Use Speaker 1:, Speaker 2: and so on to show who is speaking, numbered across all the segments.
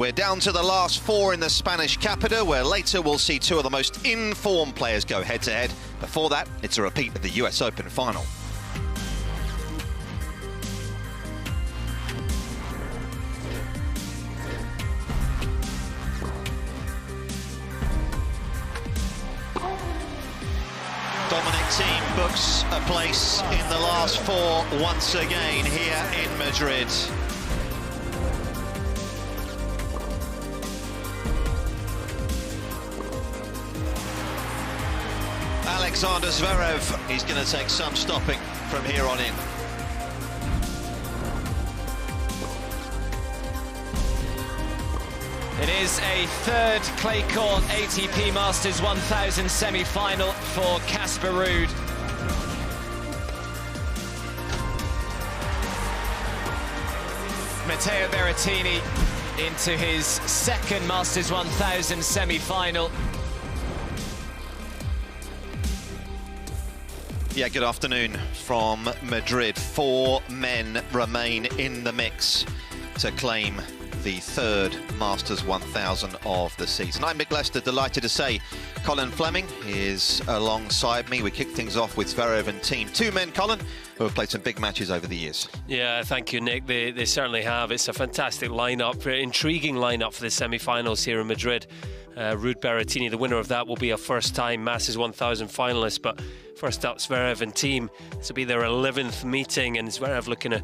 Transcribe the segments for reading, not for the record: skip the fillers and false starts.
Speaker 1: We're down to the last four in the Spanish capital, where later we'll see two of the most in-form players go head-to-head. Before that, it's a repeat of the US Open final. Dominic Thiem books a place in the last four once again here in Madrid. Alexander Zverev, he's going to take some stopping from here on in.
Speaker 2: It is a third clay court ATP Masters 1000 semi-final for Casper Ruud. Matteo Berrettini into his second Masters 1000 semi-final.
Speaker 1: Yeah, good afternoon from Madrid. Four men remain in the mix to claim the third Masters 1000 of the season. I'm Nick Lester, delighted to say Colin Fleming is alongside me. We kick things off with Zverev and Thiem. Two men, Colin, who have played some big matches over the years.
Speaker 3: Yeah, thank you, Nick. They certainly have. It's a fantastic lineup, very intriguing lineup for the semi-finals here in Madrid. Ruud Berrettini, the winner of that, will be a first-time Masters 1000 finalist. But first up, Zverev and Thiem. This will be their 11th meeting, and Zverev looking to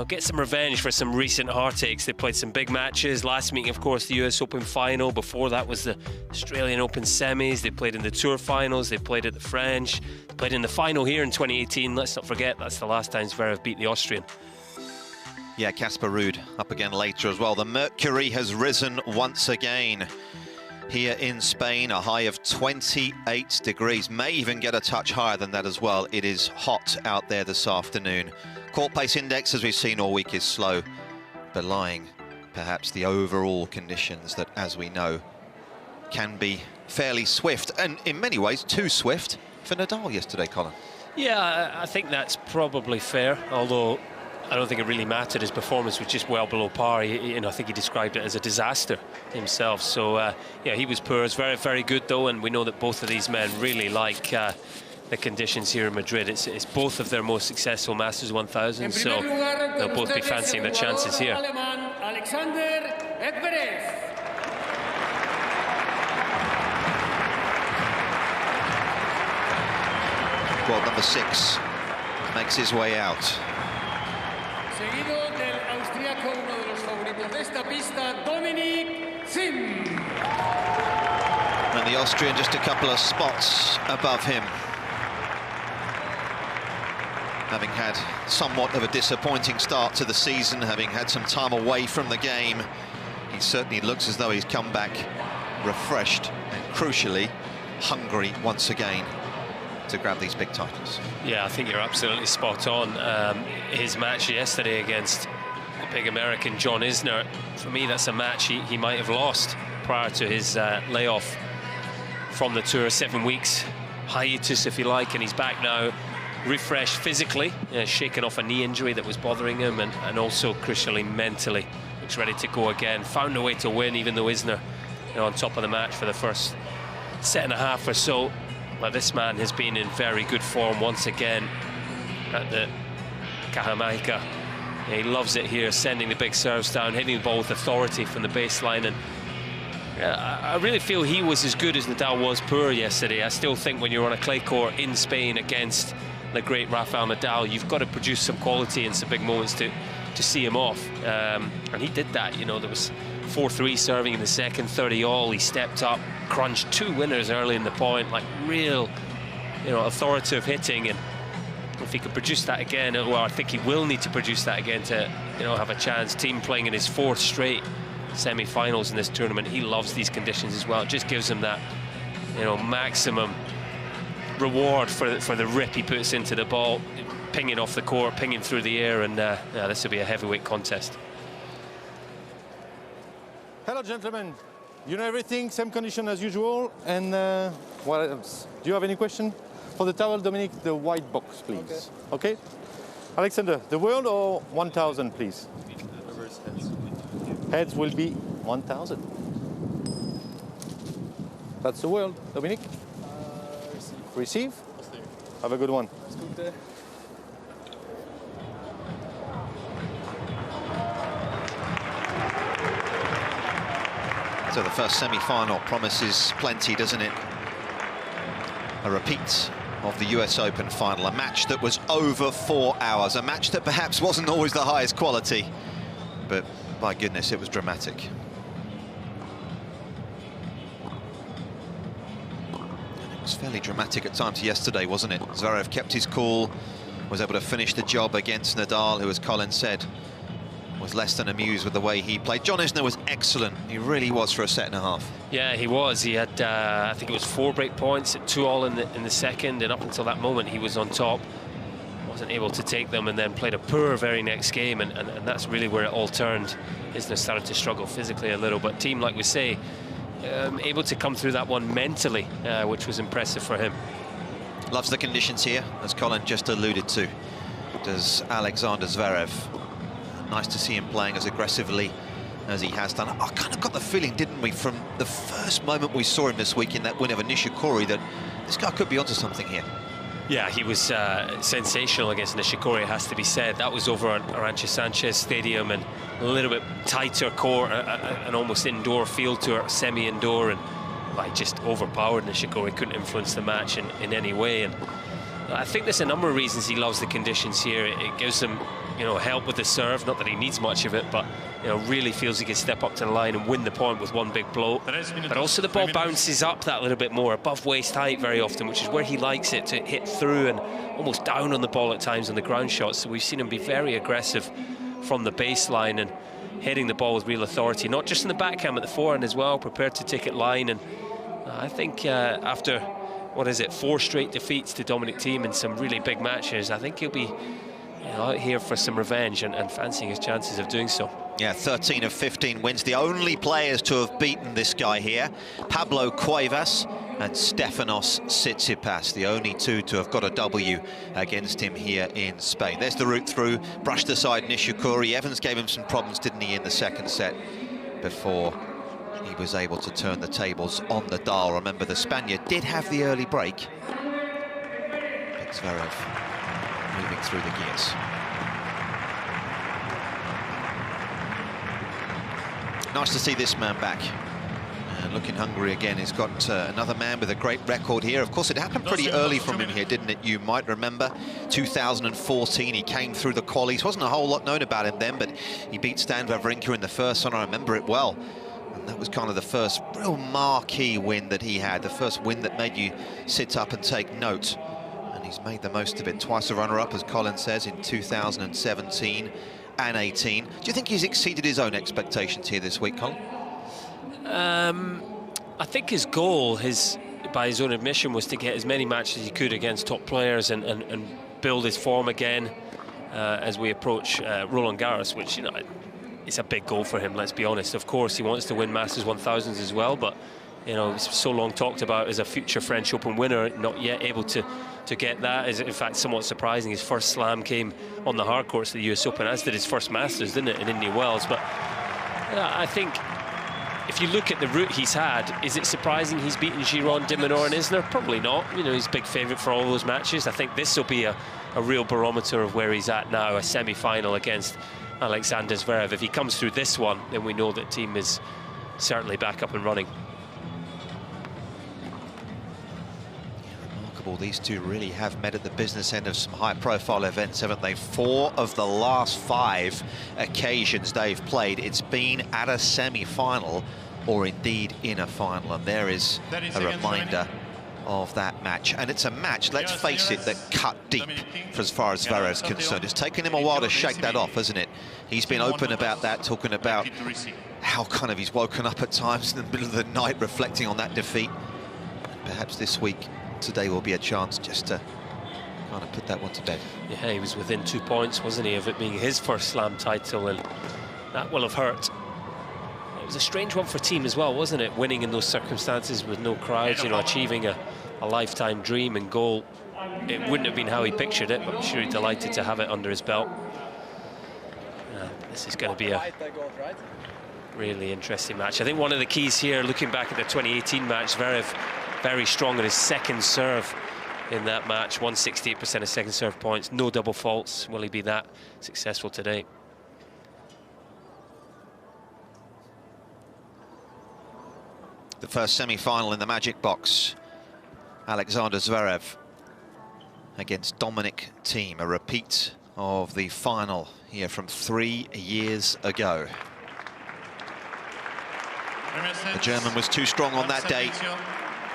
Speaker 3: get some revenge for some recent heartaches. They played some big matches. Last meeting, of course, the US Open final. Before that was the Australian Open semis. They played in the Tour finals. They played at the French. They played in the final here in 2018. Let's not forget, that's the last time Zverev beat the Austrian.
Speaker 1: Yeah, Casper Ruud up again later as well. The mercury has risen once again here in Spain, a high of 28 degrees. May even get a touch higher than that as well. It is hot out there this afternoon. Court pace index, as we've seen all week, is slow, belying perhaps the overall conditions that, as we know, can be fairly swift, and in many ways too swift for Nadal yesterday, Colin.
Speaker 3: Yeah, I think that's probably fair, although I don't think it really mattered. His performance was just well below par. I think he described it as a disaster himself. So, yeah, he was poor. It's very, very good, though, and we know that both of these men really like the conditions here in Madrid. It's both of their most successful Masters 1000, so they'll both be fancying their chances here.
Speaker 4: Alexander Zverev.
Speaker 1: Well, number 6 makes his way out.
Speaker 4: Seguido del austriaco, uno de los favoritos de esta pista, Dominic Thiem.
Speaker 1: And the Austrian just a couple of spots above him, having had somewhat of a disappointing start to the season, having had some time away from the game. He certainly looks as though he's come back refreshed and, crucially, hungry once again to grab these big titles.
Speaker 3: Yeah, I think you're absolutely spot on. His match yesterday against the big American John Isner, for me, that's a match he might have lost prior to his layoff from the tour. 7 weeks hiatus, if you like, and he's back now, refreshed physically, shaking off a knee injury that was bothering him, and also crucially mentally looks ready to go again. Found a way to win, even though Isner on top of the match for the first set and a half or so. Well, this man has been in very good form once again at the Cajamarca. He loves it here, sending the big serves down, hitting the ball with authority from the baseline. And I really feel he was as good as Nadal was poor yesterday. I still think when you're on a clay court in Spain against the great Rafael Nadal, you've got to produce some quality in some big moments to see him off. And he did that. There was 4-3 serving in the second, 30-all. He stepped up, crunched 2 winners early in the point, like real, authoritative hitting. And if he could produce that again, well, I think he will need to produce that again to, have a chance. Thiem playing in his 4th straight semi-finals in this tournament. He loves these conditions as well. It just gives him that, maximum reward for the rip he puts into the ball, pinging off the court, pinging through the air, and this will be a heavyweight contest.
Speaker 5: Hello, gentlemen. You know everything, same condition as usual. And what else? Do you have any question? For the towel, Dominic, the white box, please. Okay? Alexander, the world or 1000, please? Heads will be 1,000. That's the world. Dominic? Receive? Have a good one.
Speaker 1: So the first semi-final promises plenty, doesn't it? A repeat of the US Open final, a match that was over 4 hours, a match that perhaps wasn't always the highest quality, but my goodness, it was dramatic. And it was fairly dramatic at times yesterday, wasn't it? Zverev kept his cool, was able to finish the job against Nadal, who, as Colin said, was less than amused with the way he played. John Isner was excellent. He really was for a set and a half.
Speaker 3: Yeah, he was. He had, I think it was 4 break points, 2-all in the second, and up until that moment he was on top. Wasn't able to take them, and then played a poor very next game, and that's really where it all turned. Isner started to struggle physically a little, but Thiem, like we say, able to come through that one mentally, which was impressive for him.
Speaker 1: Loves the conditions here, as Colin just alluded to. Does Alexander Zverev. Nice to see him playing as aggressively as he has done. I kind of got the feeling, didn't we, from the first moment we saw him this week in that win over Nishikori, that this guy could be onto something here.
Speaker 3: Yeah, he was sensational against Nishikori, it has to be said. That was over at Arancha Sanchez Stadium, and a little bit tighter court, an almost indoor feel to it, semi-indoor, and like just overpowered Nishikori, couldn't influence the match in any way. And I think there's a number of reasons he loves the conditions here. It gives him, help with the serve, not that he needs much of it, but really feels he can step up to the line and win the point with one big blow. But also the ball bounces up that little bit more, above waist height very often, which is where he likes it, to hit through and almost down on the ball at times on the ground shots. So we've seen him be very aggressive from the baseline and hitting the ball with real authority, not just in the backhand, but the forehand as well, prepared to take it line. And I think after, 4 straight defeats to Dominic Thiem in some really big matches, I think he'll be out here for some revenge and fancying his chances of doing so.
Speaker 1: Yeah, 13 of 15 wins. The only players to have beaten this guy here, Pablo Cuevas and Stefanos Tsitsipas, the only two to have got a W against him here in Spain. There's the route through, brushed aside Nishikori. Evans gave him some problems, didn't he, in the second set before he was able to turn the tables on Nadal. Remember, the Spaniard did have the early break. But Zverev moving through the gears. Nice to see this man back. And looking hungry again. He's got another man with a great record here. Of course, it happened pretty early from him here, didn't it? You might remember 2014, he came through the qualies. Wasn't a whole lot known about him then, but he beat Stan Wawrinka in the first one. I remember it well. And that was kind of the first real marquee win that he had, the first win that made you sit up and take note. And he's made the most of it. Twice a runner-up, as Colin says, in 2017 and 18. Do you think he's exceeded his own expectations here this week, Colin?
Speaker 3: I think his goal, by his own admission, was to get as many matches as he could against top players and build his form again as we approach Roland Garros, which, it's a big goal for him, let's be honest. Of course, he wants to win Masters 1000s as well, but, it's so long talked about as a future French Open winner, not yet able to get that is, in fact, somewhat surprising. His first slam came on the hard courts of the US Open, as did his first Masters, didn't it, in Indian Wells. But I think if you look at the route he's had, is it surprising he's beaten Giron, de Minaur and Isner? Probably not. He's a big favourite for all those matches. I think this will be a real barometer of where he's at now, a semi-final against Alexander Zverev. If he comes through this one, then we know that Thiem is certainly back up and running.
Speaker 1: These two really have met at the business end of some high-profile events, haven't they? 4 of the last 5 occasions they've played, it's been at a semi-final or indeed in a final, and there is a reminder of that match. And it's a match, let's face it, that cut deep for as far as Zverev's concerned. It's taken him a while to shake that off, hasn't it? He's been open about that, talking about how kind of he's woken up at times in the middle of the night reflecting on that defeat. And perhaps this week, today will be a chance just to kind of put that one to bed.
Speaker 3: Yeah, he was within 2 points, wasn't he, of it being his first slam title, and that will have hurt. It was a strange one for Thiem as well, wasn't it? Winning in those circumstances with no crowds, achieving a lifetime dream and goal. It wouldn't have been how he pictured it, but I'm sure he's delighted to have it under his belt. This is going to be Really interesting match. I think one of the keys here, looking back at the 2018 match, Zverev very strong on his second serve in that match. 168% of second serve points, no double faults. Will he be that successful today?
Speaker 1: The first semi-final in the Magic Box. Alexander Zverev against Dominic Thiem, a repeat of the final here from 3 years ago. The German was too strong on that day.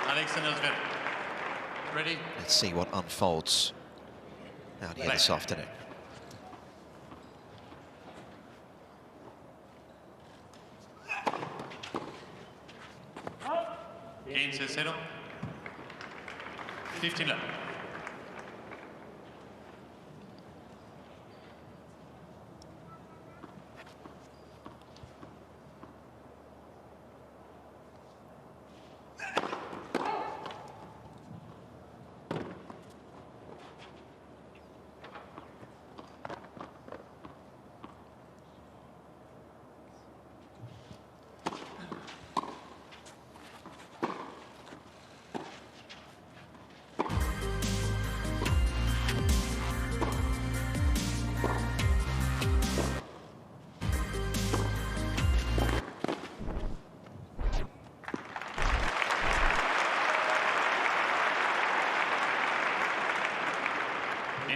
Speaker 6: Alexander Zverev. Ready?
Speaker 1: Let's see what unfolds out here this afternoon.
Speaker 6: Game 0. 15 love.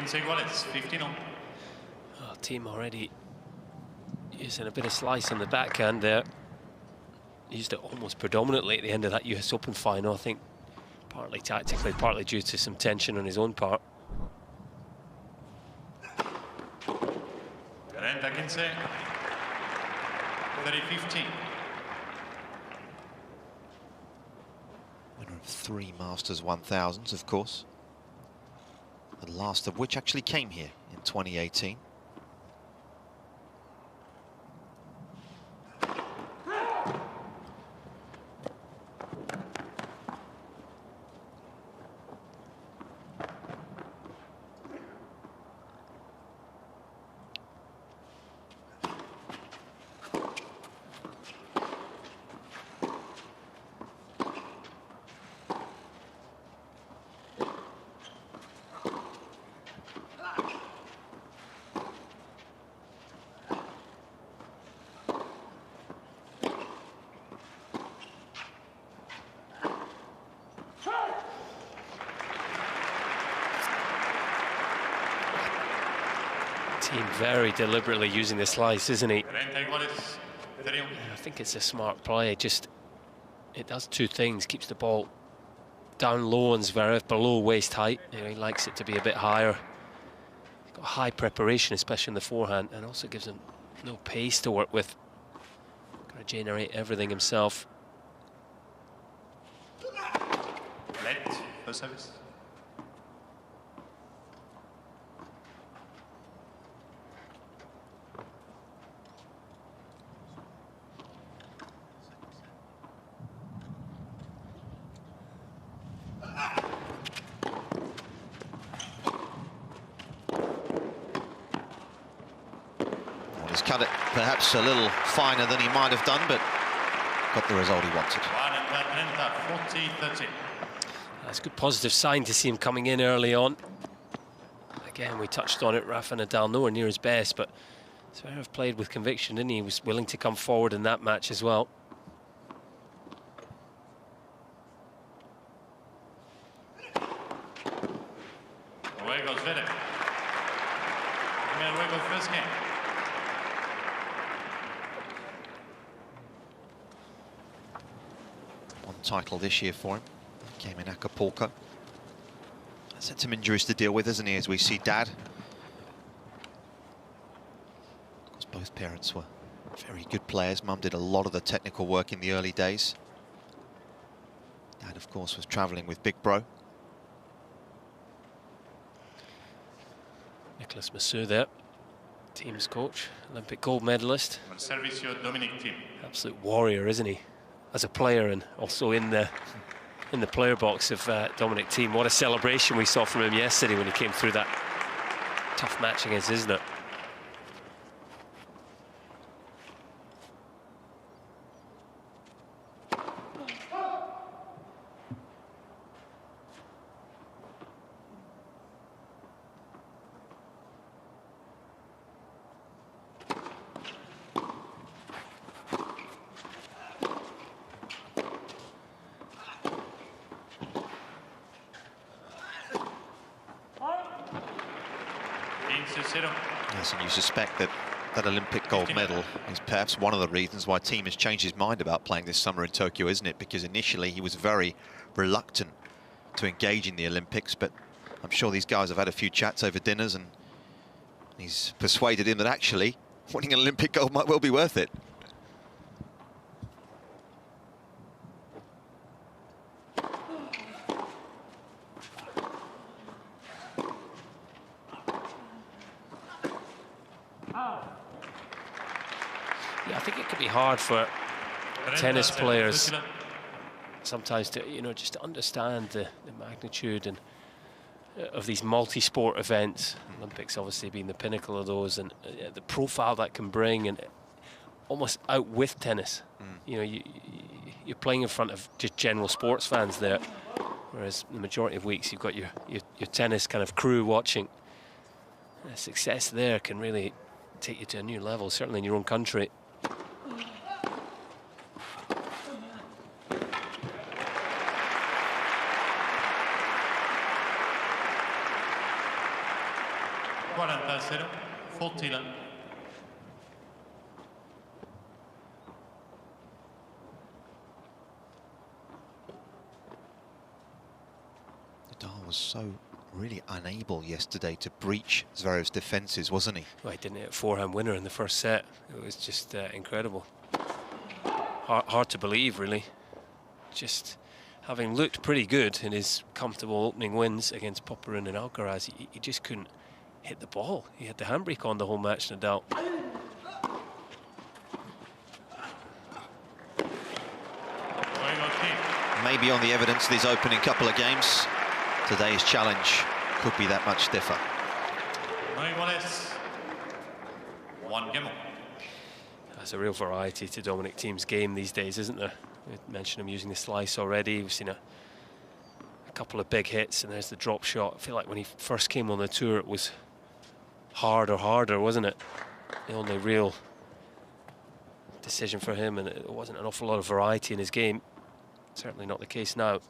Speaker 6: Iguales, 15 on.
Speaker 3: Oh, Thiem already using a bit of slice on the backhand there. Used it almost predominantly at the end of that US Open final, I think partly tactically, partly due to some tension on his own part.
Speaker 6: 30-15. 30-15.
Speaker 1: Winner of 3 Masters 1000s, of course. The last of which actually came here in 2018.
Speaker 3: Thiem very deliberately using the slice, isn't he? I think it's a smart play. Just, it does two things. Keeps the ball down low on Zverev, below waist height. You know, he likes it to be a bit higher. He's got high preparation, especially in the forehand, and also gives him no pace to work with. Got to generate everything himself.
Speaker 6: Left, first service.
Speaker 1: He's cut it perhaps a little finer than he might have done, but got the result he wanted.
Speaker 6: 40-30.
Speaker 3: That's a good positive sign to see him coming in early on. Again, we touched on it, Rafa Nadal nowhere near his best, but Zverev played with conviction, didn't he? He was willing to come forward in that match as well.
Speaker 6: Away goes Zverev. Away goes first game.
Speaker 1: One title this year for him. Came in Acapulco. That's had some injuries to deal with, isn't he, as we see Dad. Of course, both parents were very good players. Mum did a lot of the technical work in the early days. Dad, of course, was travelling with Big Bro.
Speaker 3: Nicolas Massou there, team's coach, Olympic gold medalist.
Speaker 6: On service, your Dominic Thiem.
Speaker 3: Absolute warrior, isn't he? As a player and also in the player box of Dominic Thiem. What a celebration we saw from him yesterday when he came through that tough match against Isner.
Speaker 6: 0.
Speaker 1: Yes, and you suspect that that Olympic gold medal is perhaps one of the reasons why Thiem has changed his mind about playing this summer in Tokyo, isn't it? Because initially he was very reluctant to engage in the Olympics, but I'm sure these guys have had a few chats over dinners and he's persuaded him that actually winning an Olympic gold might well be worth it.
Speaker 3: Yeah, I think it could be hard for tennis players sometimes to, you know, just to understand the magnitude and of these multi-sport events. Olympics obviously being the pinnacle of those, and the profile that can bring, and almost out with tennis. You know, you're playing in front of just general sports fans there, whereas the majority of weeks you've got your tennis kind of crew watching. Success there can really take you to a new level, certainly in your own country.
Speaker 1: Nadal was so really unable yesterday to breach Zverev's defences, wasn't he?
Speaker 3: Well, he didn't hit a forehand winner in the first set. It was just incredible. Hard to believe, really. Just having looked pretty good in his comfortable opening wins against Popyrin and Alcaraz, he just couldn't hit the ball. He had the handbrake on the whole match, Nadal.
Speaker 1: Maybe on the evidence of his opening couple of games, today's challenge could be that much stiffer.
Speaker 3: There's a real variety to Dominic Thiem's game these days, isn't there? We mentioned him using the slice already. We've seen a couple of big hits, and there's the drop shot. I feel like when he first came on the tour, it was harder, wasn't it? The only real decision for him, and it wasn't an awful lot of variety in his game. Certainly not the case now.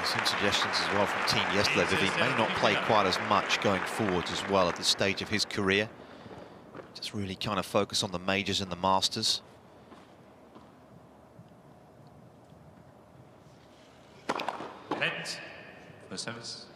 Speaker 1: Some suggestions as well from Thiem yesterday that he may not play quite as much going forwards as well at this stage of his career. Just really kind of focus on the majors and the masters.
Speaker 6: Head for service.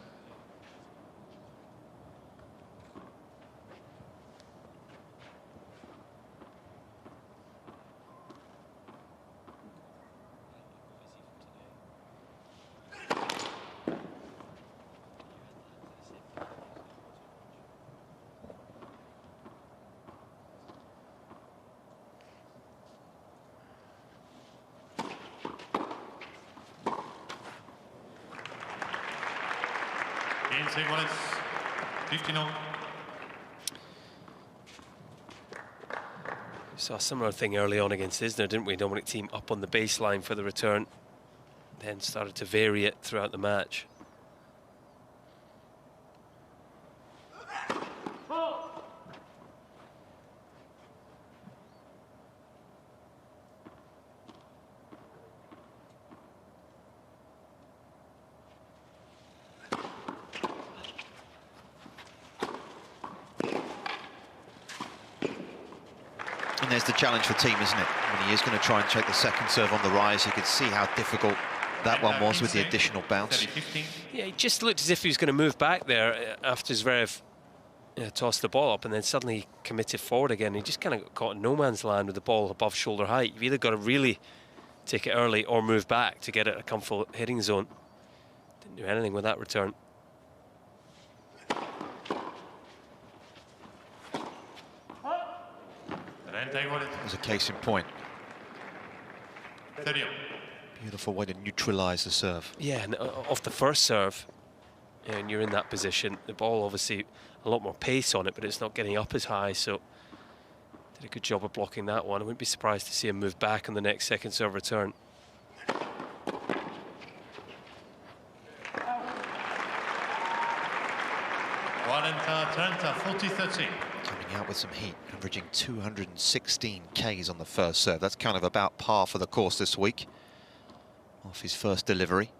Speaker 3: Saw a similar thing early on against Isner, didn't we? Dominic Thiem up on the baseline for the return, then started to vary it throughout the match.
Speaker 1: And there's the challenge for Thiem, isn't it? When he is going to try and take the second serve on the rise, you could see how difficult that one was with the additional bounce.
Speaker 3: Yeah, he just looked as if he was going to move back there after Zverev tossed the ball up, and then suddenly committed forward again. He just kind of got caught in no man's land with the ball above shoulder height. You've either got to really take it early or move back to get it a comfortable hitting zone. Didn't do anything with that return.
Speaker 1: As a case in point. Beautiful way to neutralise the serve.
Speaker 3: Yeah, and off the first serve, and you're in that position, the ball obviously a lot more pace on it, but it's not getting up as high, so did a good job of blocking that one. I wouldn't be surprised to see him move back on the next second serve return.
Speaker 6: 40-30, 40-30.
Speaker 1: Coming out with some heat, averaging 216 Ks on the first serve. That's kind of about par for the course this week, off his first delivery.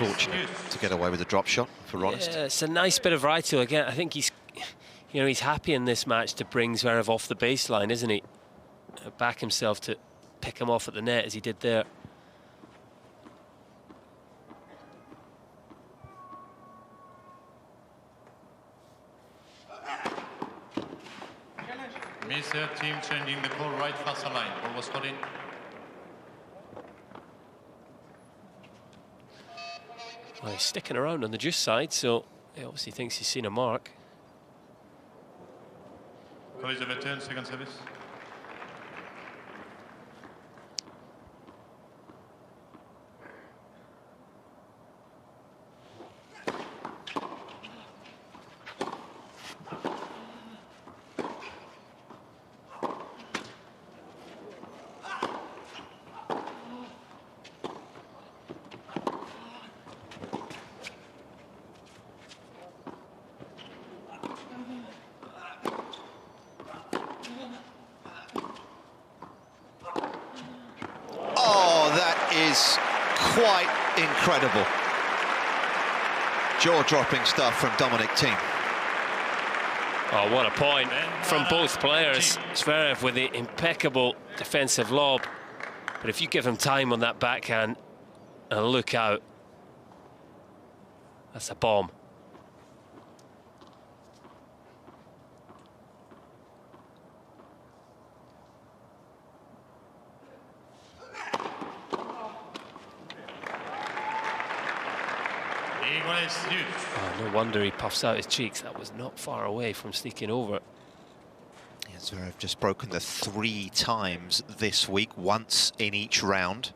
Speaker 1: Unfortunate to get away with a drop shot, for honest.
Speaker 3: Yeah, it's a nice bit of variety. Again, I think he's happy in this match to bring Zverev off the baseline, isn't he? Back himself to pick him off at the net as he did there.
Speaker 6: Mr. Team changing the call right faster line. Ball was called in.
Speaker 3: Well, he's sticking around on the juice side, so he obviously thinks he's seen a mark.
Speaker 6: Call is overturned, second service.
Speaker 1: Quite incredible. Jaw-dropping stuff from Dominic Thiem.
Speaker 3: Oh, what a point from both players. Zverev with the impeccable defensive lob. But if you give him time on that backhand and look out, that's a bomb. Oh, no wonder he puffs out his cheeks. That was not far away from sneaking over.
Speaker 1: Yeah, Zverev just broken the 3 times this week, once in each round.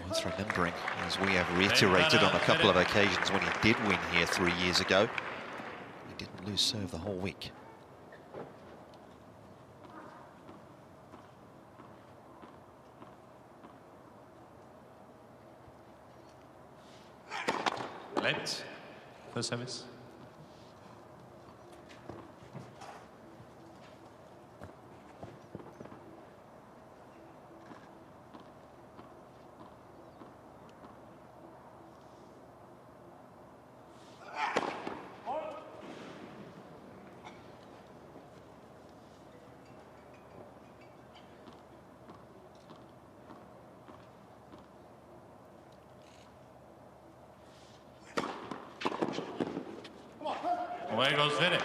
Speaker 1: Worth remembering, as we have reiterated on a couple of occasions when he did win here 3 years ago. He didn't lose serve the whole week.
Speaker 6: Left, first service.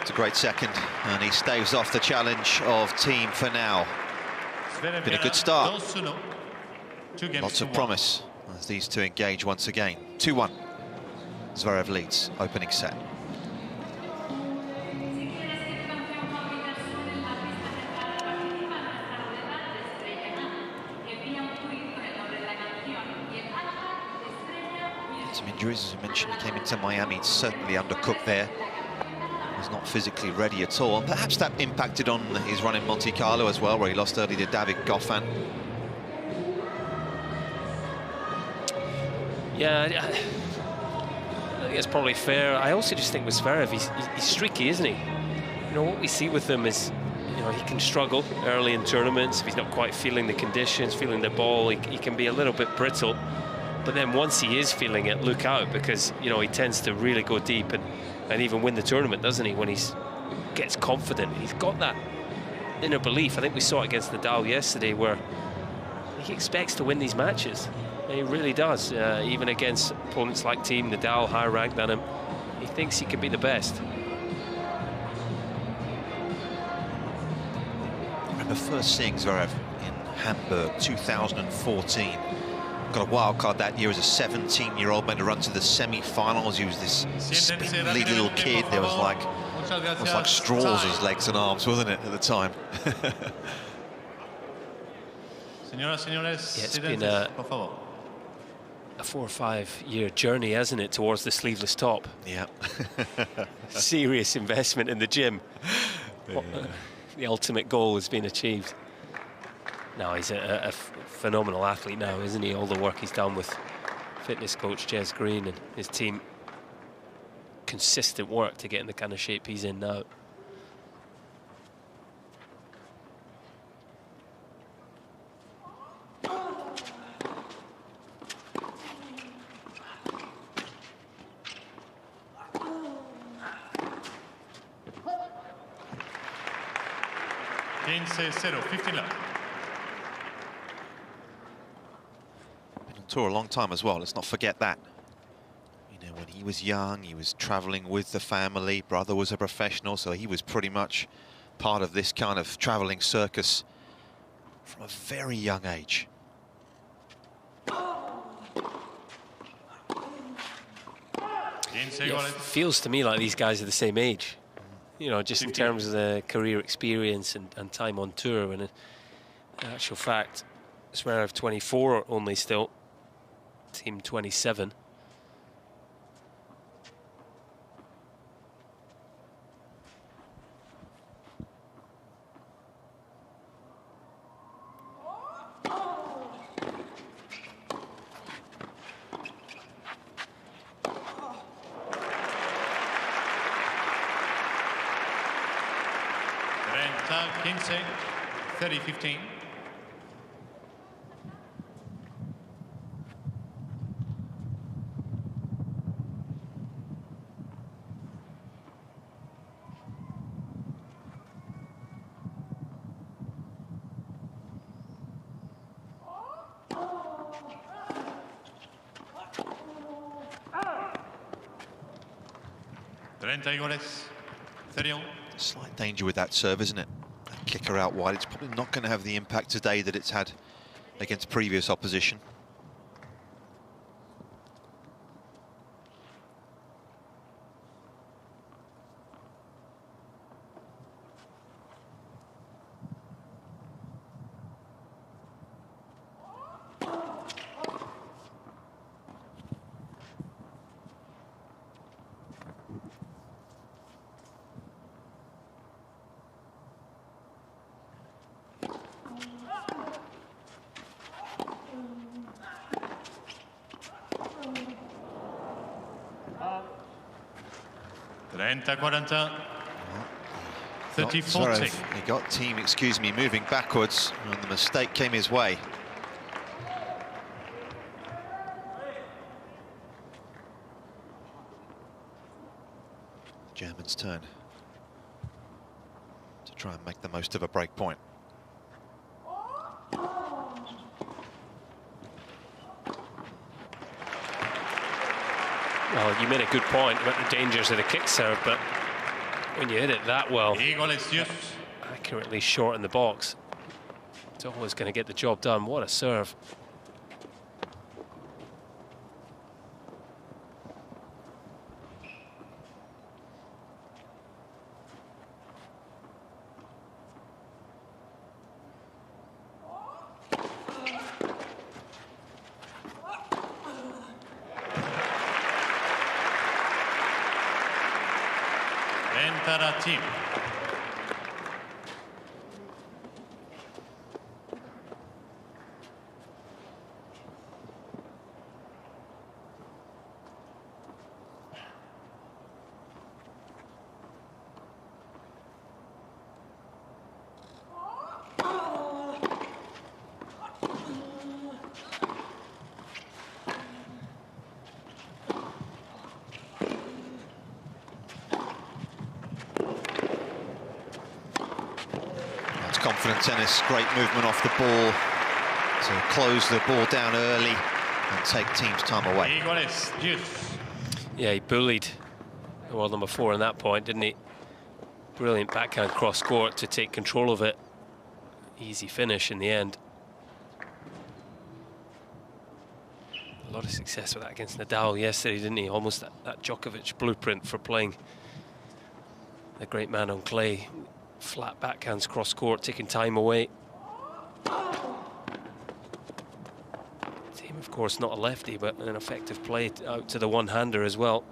Speaker 1: It's a great second, and he staves off the challenge of Thiem for now. Been a good start. Lots of promise as these two engage once again. 2-1. Zverev leads opening set. Some injuries, as I mentioned, he came into Miami certainly undercooked there. Was not physically ready at all. And perhaps that impacted on his run in Monte Carlo as well, where he lost early to David Goffin.
Speaker 3: Yeah, I think it's probably fair. I also just think with Zverev, he's streaky, isn't he? You know, what we see with him is, you know, he can struggle early in tournaments if he's not quite feeling the conditions, feeling the ball. He can be a little bit brittle. But then once he is feeling it, look out, because, you know, he tends to really go deep and even win the tournament, doesn't he, when he gets confident. He's got that inner belief. I think we saw it against Nadal yesterday, where he expects to win these matches. He really does. Even against opponents like Thiem, Nadal, higher ranked than him, he thinks he can be the best. I
Speaker 1: remember first seeing Zverev in Hamburg, 2014. got a wild card that year as a 17-year-old, made a run to the semi-finals. He was this spindly little kid. There was like, it was like straws as legs and arms, wasn't it, at the time?
Speaker 3: Yeah, it's been a 4 or 5 year journey, hasn't it, towards the sleeveless top?
Speaker 1: Yeah.
Speaker 3: Serious investment in the gym. Yeah. The ultimate goal has been achieved. Now he's a phenomenal athlete now, isn't he? All the work he's done with fitness coach Jez Green and his team. Consistent work to get in the kind of shape he's in now.
Speaker 6: Been
Speaker 1: on tour a long time as well, let's not forget that. You know, when he was young, he was traveling with the family, brother was a professional, so he was pretty much part of this kind of traveling circus from a very young age.
Speaker 3: Yeah, it feels to me like these guys are the same age. You know, just in terms of the career experience and time on tour. And in actual fact, Zverev 24 only still, Thiem 27.
Speaker 6: Kinsey, 30-15.
Speaker 1: Slight danger with that serve, isn't it? That kicker out wide. It's probably not going to have the impact today that it's had against previous opposition. He got Thiem, excuse me, moving backwards, and the mistake came his way. German's turn to try and make the most of a break point.
Speaker 3: Well, you made a good point about the dangers of the kick serve, but when you hit it that well, accurately short in the box, it's always going to get the job done. What a serve.
Speaker 6: Thiem.
Speaker 1: Confident tennis, great movement off the ball to close the ball down early and take Thiem's time away.
Speaker 3: Yeah, he bullied the world number 4 in that point, didn't he? Brilliant backhand cross court to take control of it. Easy finish in the end. A lot of success with that against Nadal yesterday, didn't he? Almost that Djokovic blueprint for playing the great man on clay. Flat backhands cross court, taking time away. Thiem, of course, not a lefty, but an effective play out to the one-hander as well.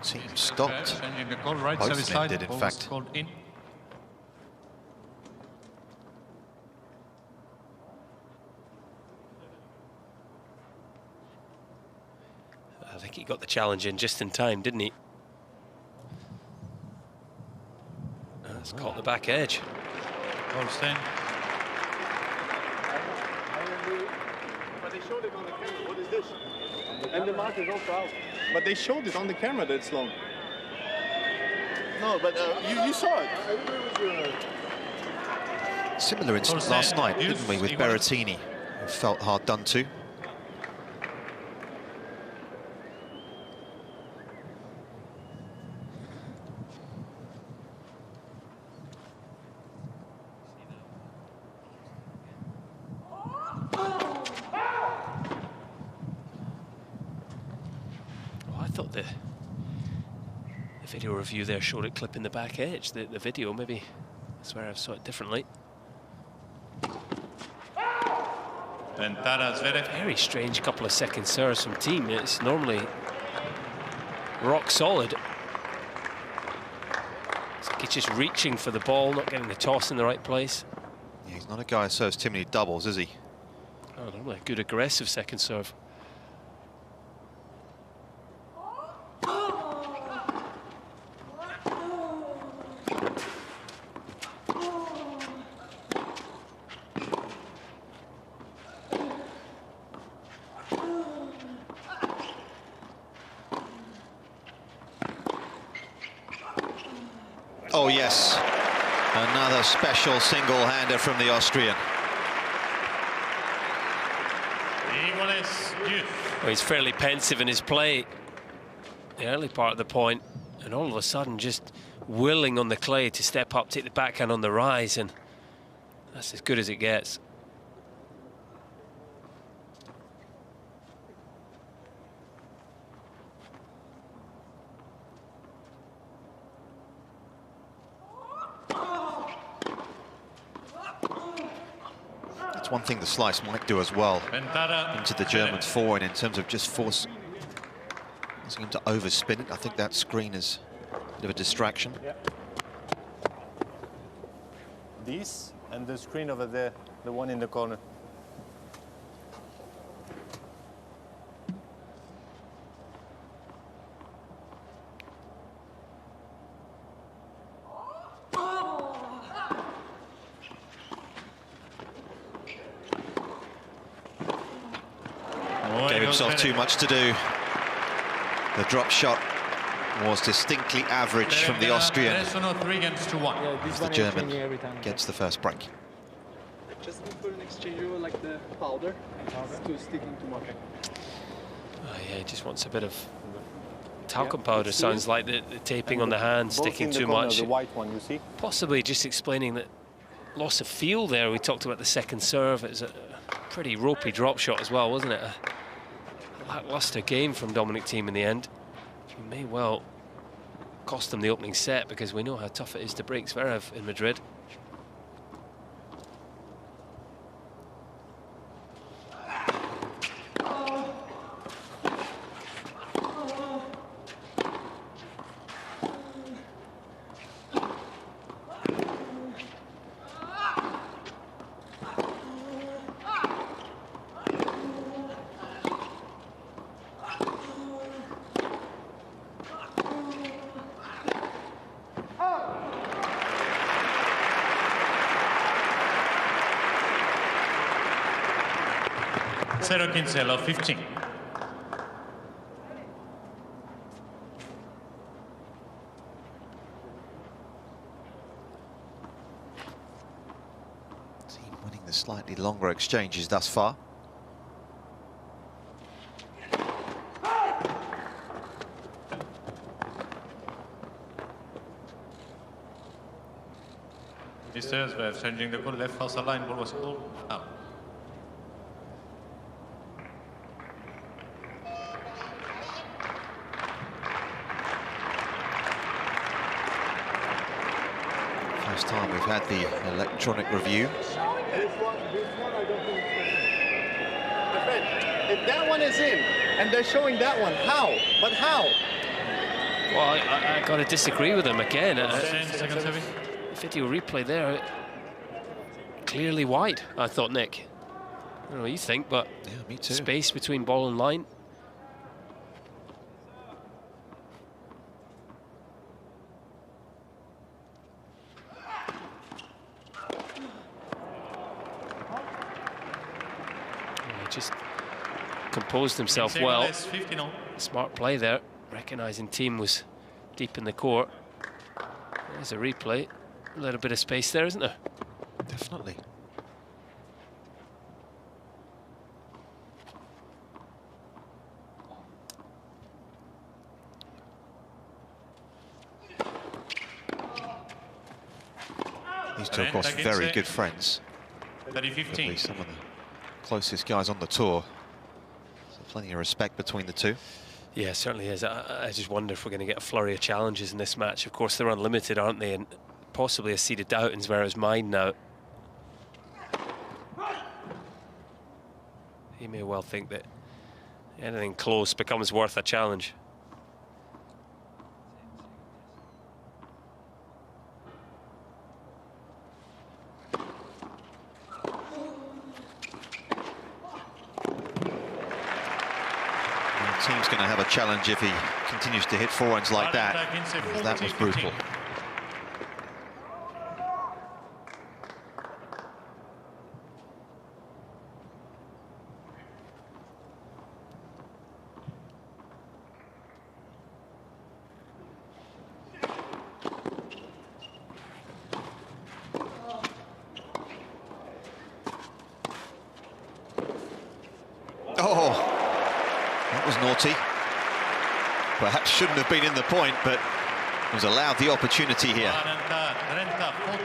Speaker 1: Team stopped.
Speaker 6: Changing the call, right
Speaker 1: Both
Speaker 6: service side.
Speaker 1: did, in
Speaker 6: Ball was
Speaker 1: fact.
Speaker 6: called in.
Speaker 3: I think he got the challenge in just in time, didn't he? That's caught the back edge.
Speaker 6: Ball stand.
Speaker 7: But they showed it on the camera. What is this? And the mark is also out. But they showed it on the camera that it's long. No, but you saw it. I agree with you.
Speaker 1: Similar incident last night, didn't we, with Berrettini, who felt hard done to.
Speaker 3: The video review there showed it clipping the back edge. The video, maybe Zverev saw it differently.
Speaker 6: And Zverev.
Speaker 3: Very strange couple of second serves from Thiem. It's normally rock solid. It's like he's just reaching for the ball, not getting the toss in the right place.
Speaker 1: Yeah, he's not a guy who serves too many doubles, is he?
Speaker 3: Oh, normally a good aggressive second serve.
Speaker 1: Oh yes, another special single-hander from the Austrian.
Speaker 3: Well, he's fairly pensive in his play, the early part of the point, and all of a sudden just willing on the clay to step up, take the backhand on the rise, and that's as good as it gets.
Speaker 1: One thing the slice might do as well into the German's forehand in terms of just forcing him to overspin it. I think that screen is a bit of a distraction.
Speaker 5: Yeah. This and the screen over there, the one in the corner.
Speaker 1: Gave himself too much to do. The drop shot was distinctly average from the Austrian.
Speaker 6: As
Speaker 1: the German gets the first break.
Speaker 7: Just put an exchange like the powder to sticking too much.
Speaker 3: Oh, yeah, he just wants a bit of talcum powder. Sounds like the taping on the hand, sticking too much.
Speaker 5: The white one, you see?
Speaker 3: Possibly just explaining that loss of feel there. We talked about the second serve. It was a pretty ropey drop shot as well, wasn't it? A lackluster game from Dominic Thiem in the end. He may well cost them the opening set, because we know how tough it is to break Zverev in Madrid.
Speaker 6: 0-15, love 15.
Speaker 1: Team winning the slightly longer exchanges thus far.
Speaker 6: Mr. Zverev changing the call, left fast line, ball was called out.
Speaker 1: First time we've had the electronic review.
Speaker 7: This one I don't think it's my friend, if that one is in, and they're showing that one, how? But how?
Speaker 3: Well, I got to disagree with him again.
Speaker 6: 10 seconds heavy.
Speaker 3: Video replay there, clearly wide, I thought, Nick. I don't know what you think, but
Speaker 1: Yeah, me too.
Speaker 3: space between ball and line. He just composed himself well.
Speaker 6: 15 on.
Speaker 3: Smart play there, recognising Thiem was deep in the court. There's a replay. A little bit of space there, isn't there?
Speaker 1: Definitely. These two, of course, very good friends.
Speaker 6: 30-15.
Speaker 1: Some of the closest guys on the tour. So plenty of respect between the two.
Speaker 3: Yeah, certainly is. I just wonder if we're going to get a flurry of challenges in this match. Of course, they're unlimited, aren't they? And possibly a seed of doubt in Zverev's mind now. He may well think that anything close becomes worth a challenge.
Speaker 1: Team's going to have a challenge if he continues to hit forehands like that. That was brutal. Oh, that was naughty. Perhaps shouldn't have been in the point, but was allowed the opportunity here.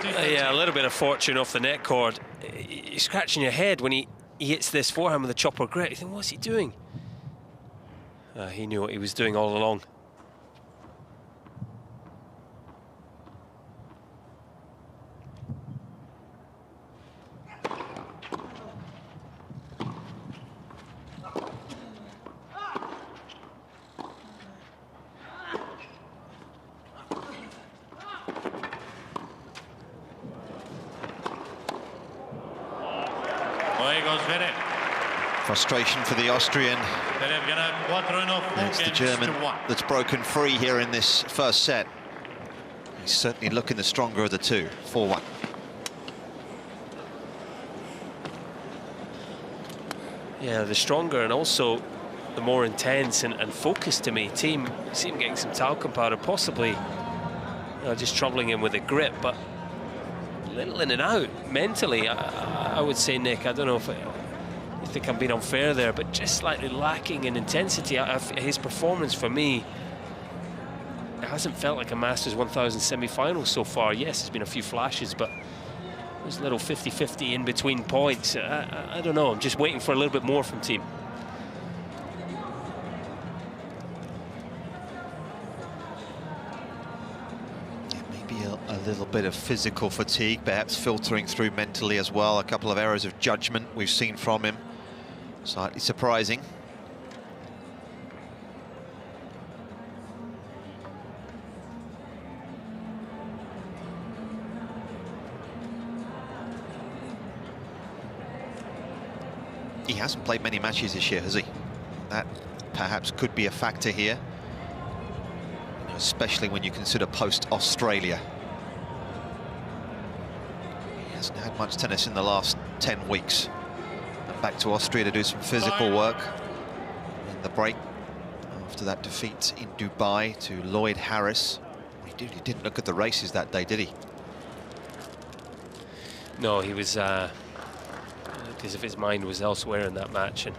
Speaker 3: Yeah, a little bit of fortune off the net cord. You're scratching your head when he hits this forehand with a chopper grit. You think, what's he doing? He knew what he was doing all along.
Speaker 1: Frustration for the Austrian. It's the German that's broken free here in this first set. He's certainly looking the stronger of the two. 4-1.
Speaker 3: Yeah, the stronger and also the more intense and focused to me. Thiem seemed getting some talcum powder, possibly just troubling him with a grip, but a little in and out mentally. I would say, Nick, I don't know if I think I'm being unfair there, but just slightly lacking in intensity. His performance for me, it hasn't felt like a Masters 1000 semi-final so far. Yes, there's been a few flashes, but there's a little 50-50 in between points. I don't know, I'm just waiting for a little bit more from Thiem.
Speaker 1: Yeah, maybe a little bit of physical fatigue, perhaps filtering through mentally as well. A couple of errors of judgment we've seen from him. Slightly surprising. He hasn't played many matches this year, has he? That perhaps could be a factor here, especially when you consider post-Australia. He hasn't had much tennis in the last 10 weeks. back to Austria to do some physical work in the break after that defeat in Dubai to Lloyd Harris. He didn't look at the races that day, did he?
Speaker 3: No, he was as if his mind was elsewhere in that match, and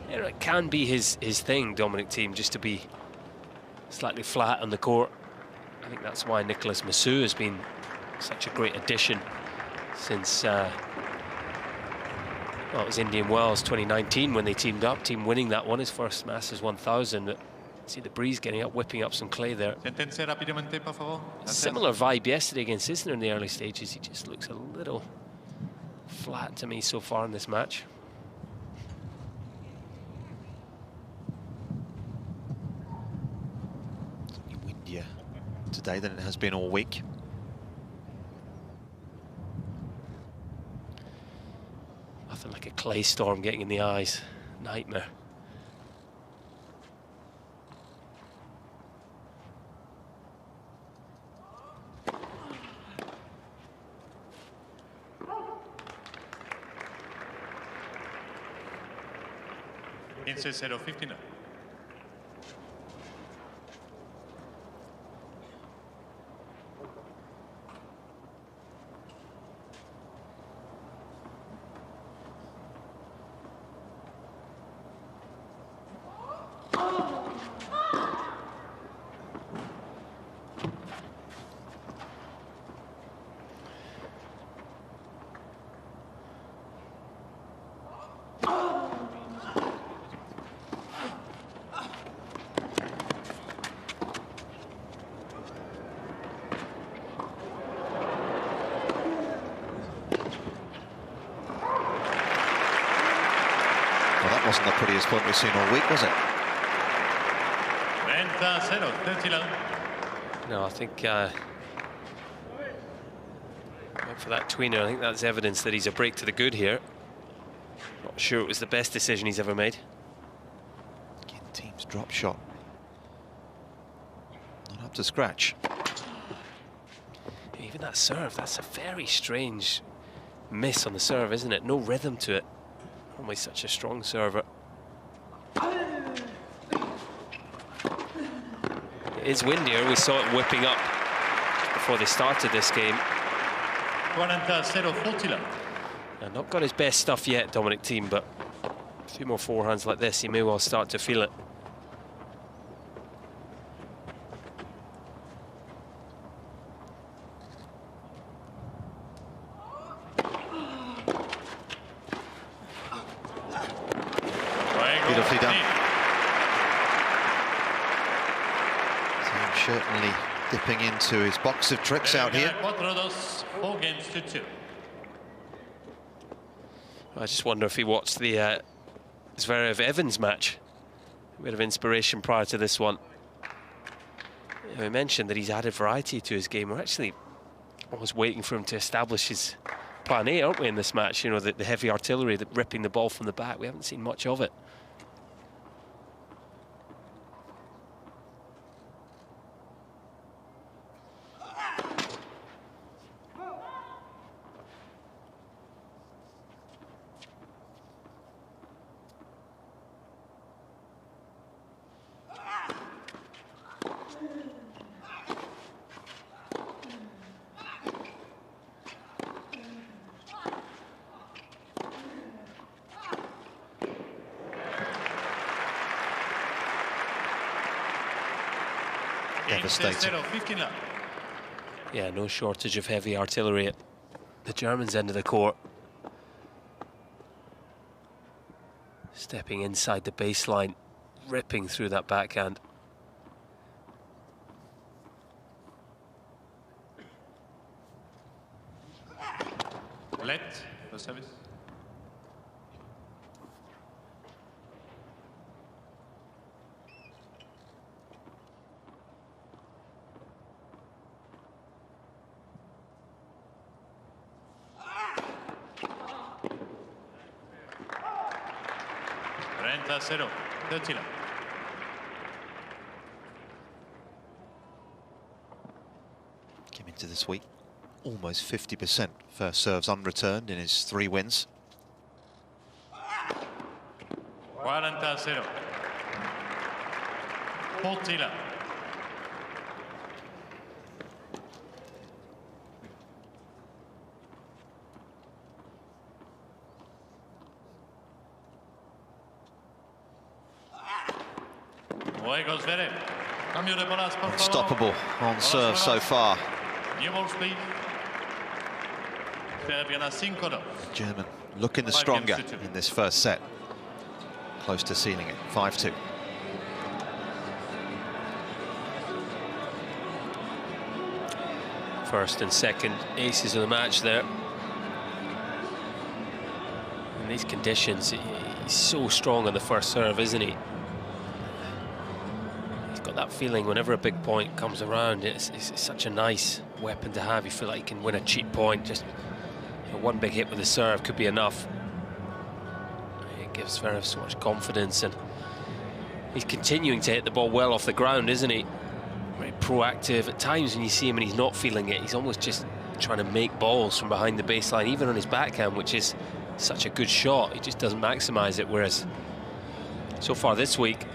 Speaker 3: it can be his thing, Dominic Thiem, just to be slightly flat on the court. I think that's why Nicolas Massou has been such a great addition since well, it was Indian Wells 2019 when they teamed up. Thiem winning that one, his first Masters 1000. But see the breeze getting up, whipping up some clay there. Similar vibe yesterday against Isner in the early stages. He just looks a little flat to me so far in this match.
Speaker 1: Windier today than it has been all week.
Speaker 3: Nothing like a clay storm getting in the eyes. Nightmare.
Speaker 6: It's 0-15.
Speaker 1: Wasn't the prettiest point we've seen all week, was it?
Speaker 6: 30-30.
Speaker 3: No, I think went for that tweener. I think that's evidence that he's a break to the good here. Not sure it was the best decision he's ever made.
Speaker 1: Again, Thiem's drop shot not up to scratch.
Speaker 3: Even that serve, that's a very strange miss on the serve, isn't it? No rhythm to it. Normally such a strong server. It is windier. We saw it whipping up before they started this game.
Speaker 6: 40-40.
Speaker 3: And not got his best stuff yet, Dominic Thiem, but a few more forehands like this, he may well start to feel it.
Speaker 1: Beautifully done. Thiem certainly dipping into his box of tricks out here.
Speaker 3: I just wonder if he watched the Zverev-Evans match. A bit of inspiration prior to this one. You know, he mentioned that he's added variety to his game. We're actually almost waiting for him to establish his plan A, aren't we, in this match? You know, the heavy artillery, ripping the ball from the back. We haven't seen much of it.
Speaker 1: Devastating.
Speaker 3: Yeah, no shortage of heavy artillery at the Germans' end of the court. Stepping inside the baseline, ripping through that backhand.
Speaker 6: Let the service. Zero, 30.
Speaker 1: Came into this week almost 50% first serves unreturned in his 3 wins.
Speaker 6: 40-0. Portilla. Luego Zverev. Cambio de bolas, por favor.
Speaker 1: Unstoppable on serve so far.
Speaker 6: New ball speed. Zverev gana 5-2.
Speaker 1: German looking the stronger in this first set. Close to sealing it, 5-2.
Speaker 3: First and second aces of the match there. In these conditions, he's so strong on the first serve, isn't he? He's got that feeling whenever a big point comes around, it's such a nice weapon to have. You feel like you can win a cheap point. Just one big hit with the serve could be enough. It gives Zverev so much confidence, and he's continuing to hit the ball well off the ground, isn't he? Very proactive. At times when you see him and he's not feeling it, he's almost just trying to make balls from behind the baseline, even on his backhand, which is such a good shot. He just doesn't maximize it, whereas so far this week,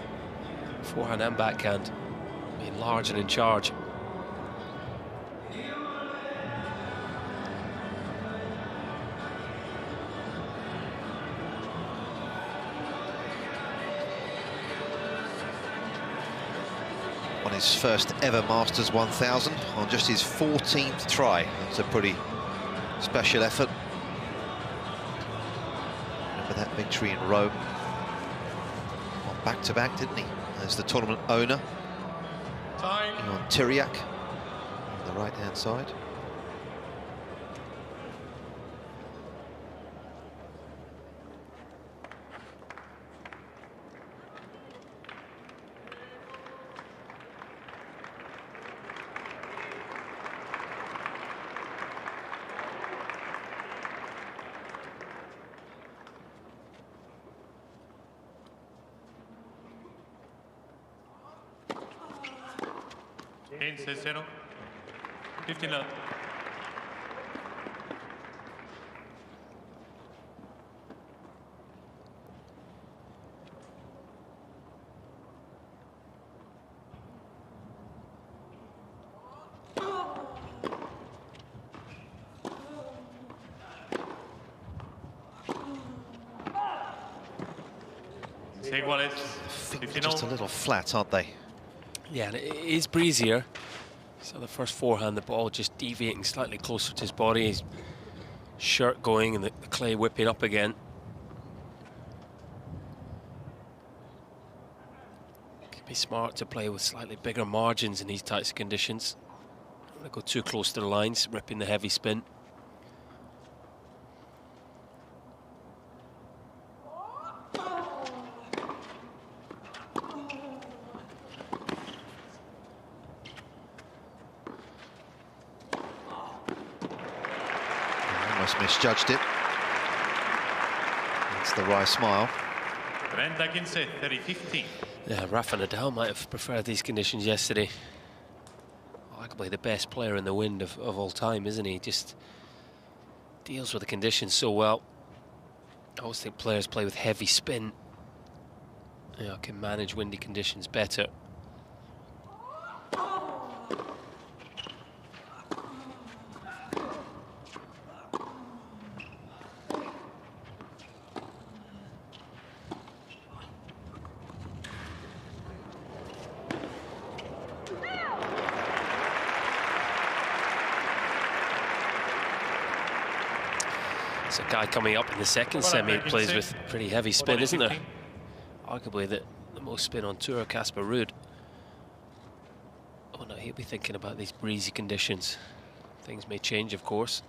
Speaker 3: forehand and backhand being large and in charge.
Speaker 1: On his first ever Masters 1000 on just his 14th try. That's a pretty special effort. Remember that victory in Rome? On back-to-back, didn't he? As the tournament owner.
Speaker 6: Time.
Speaker 1: On Tyriak on the right-hand side.
Speaker 6: Zero. 15 love.
Speaker 1: Feet are just a little flat, aren't they?
Speaker 3: Yeah, and it is breezier. So the first forehand, the ball just deviating slightly closer to his body, his shirt going and the clay whipping up again. Could be smart to play with slightly bigger margins in these types of conditions. Don't want to go too close to the lines, ripping the heavy spin.
Speaker 1: Misjudged it. That's the wry smile.
Speaker 6: 30-15, 30-15.
Speaker 3: Yeah, Rafa Nadal might have preferred these conditions yesterday. Arguably the best player in the wind of all time, isn't he? Just deals with the conditions so well. I always think players play with heavy spin, can manage windy conditions better. There's a guy coming up in the second semi who plays with pretty heavy spin, isn't there? Arguably the most spin on tour, Casper Ruud. Oh no, he'll be thinking about these breezy conditions. Things may change, of course.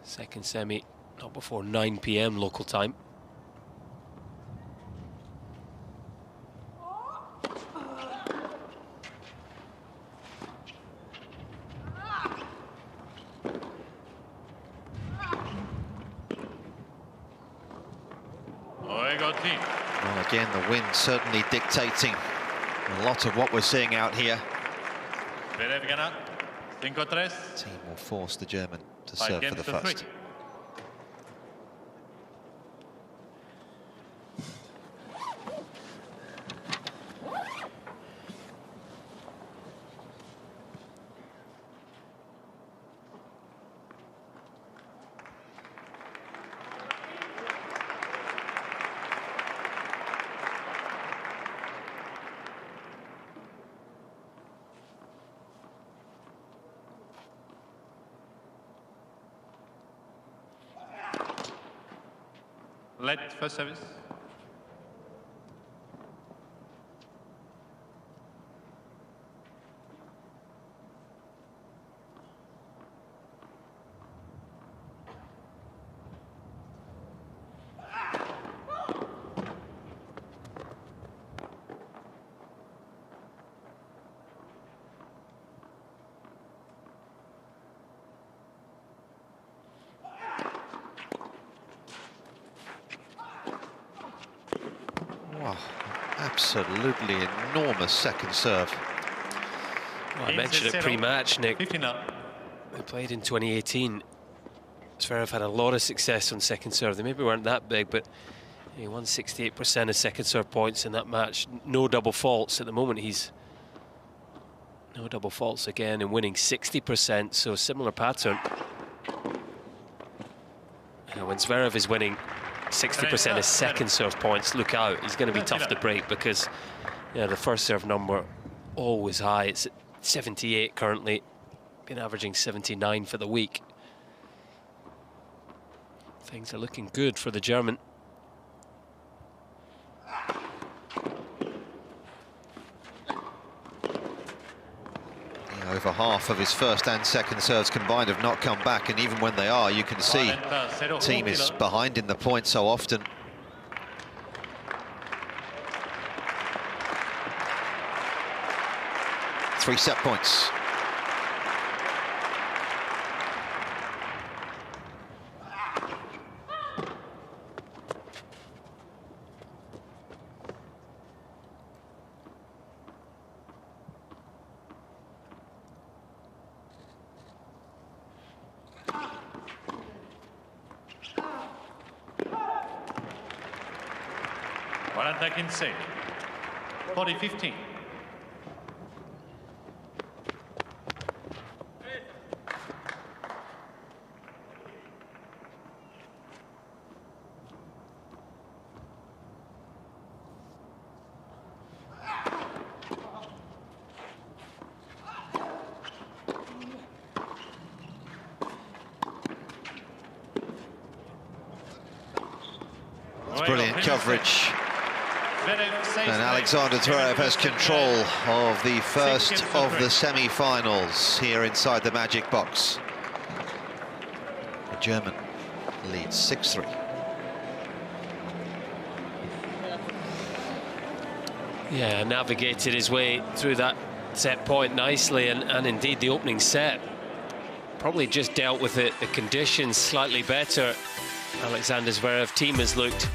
Speaker 3: Second semi, not before 9 p.m. local time.
Speaker 1: Well, again, the wind certainly dictating a lot of what we're seeing out here. Team will force the German to serve for the first.
Speaker 6: Let first service.
Speaker 1: Wow, absolutely enormous second serve.
Speaker 3: Well, I mentioned it pre-match, Nick.
Speaker 6: 15 up.
Speaker 3: They played in 2018. Zverev had a lot of success on second serve. They maybe weren't that big, but he won 68% of second serve points in that match. No double faults. At the moment, he's no double faults again and winning 60%, so similar pattern. When Zverev is winning 60% of second serve points, look out. He's going to be tough to break because the first serve number always high. It's at 78 currently, been averaging 79 for the week. Things are looking good for the German.
Speaker 1: Over half of his first and second serves combined have not come back, and even when they are, you can see the team is behind in the point so often. Three set points.
Speaker 6: Attacking set. 40-15.
Speaker 1: It's brilliant coverage. And Alexander Zverev has control of the first of the semi-finals here inside the magic box. The German leads 6-3.
Speaker 3: Yeah, navigated his way through that set point nicely, and indeed the opening set probably just dealt with the conditions slightly better. Alexander Zverev team has looked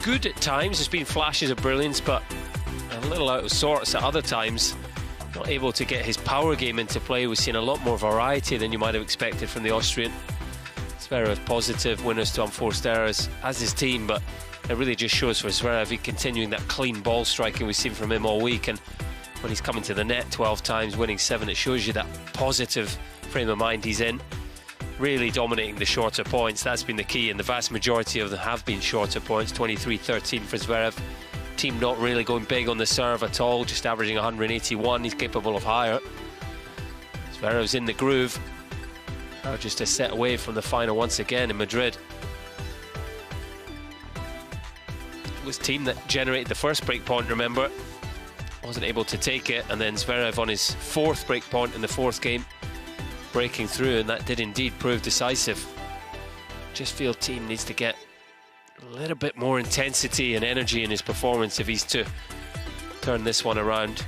Speaker 3: good at times. There's been flashes of brilliance, but a little out of sorts at other times. Not able to get his power game into play. We've seen a lot more variety than you might have expected from the Austrian. Zverev positive, winners to unforced errors as his team, but it really just shows for Zverev he continuing that clean ball striking we've seen from him all week, and when he's coming to the net 12 times, winning 7, it shows you that positive frame of mind he's in. Really dominating the shorter points. That's been the key, and the vast majority of them have been shorter points. 23-13 for Zverev. Team not really going big on the serve at all, just averaging 181. He's capable of higher. Zverev's in the groove. Now just a set away from the final once again in Madrid. It was Thiem that generated the first break point, remember. Wasn't able to take it, and then Zverev on his fourth break point in the fourth game, breaking through, and that did indeed prove decisive. Just feel Thiem needs to get a little bit more intensity and energy in his performance if he's to turn this one around.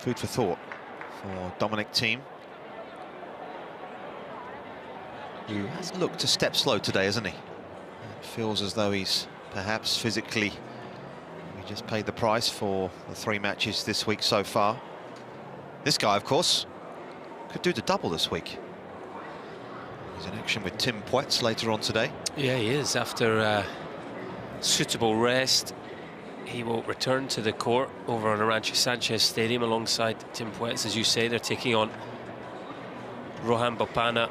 Speaker 1: Food for thought for Dominic Thiem, who has looked a step slow today, hasn't he? It feels as though he's perhaps physically, he just paid the price for the 3 matches this week so far. This guy, of course, could do the double this week. He's in action with Tim Puets later on today.
Speaker 3: Yeah, he is. After suitable rest, he will return to the court over on Arancho Sanchez Stadium alongside Tim Puets. As you say, they're taking on Rohan Bopana.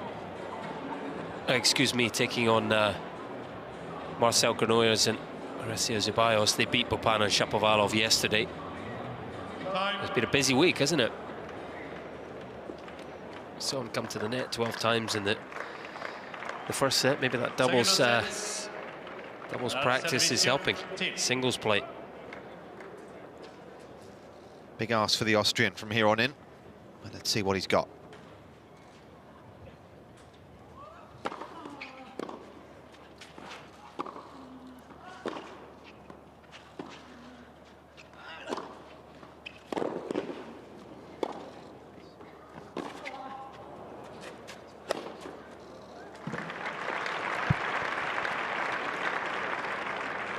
Speaker 3: Taking on Marcel Granollers and Alessio Zeballos. They beat Bopana and Shapovalov yesterday. It's been a busy week, hasn't it? Saw him come to the net 12 times in the first set. Maybe that doubles practice is helping. Singles play.
Speaker 1: Big ask for the Austrian from here on in. And let's see what he's got.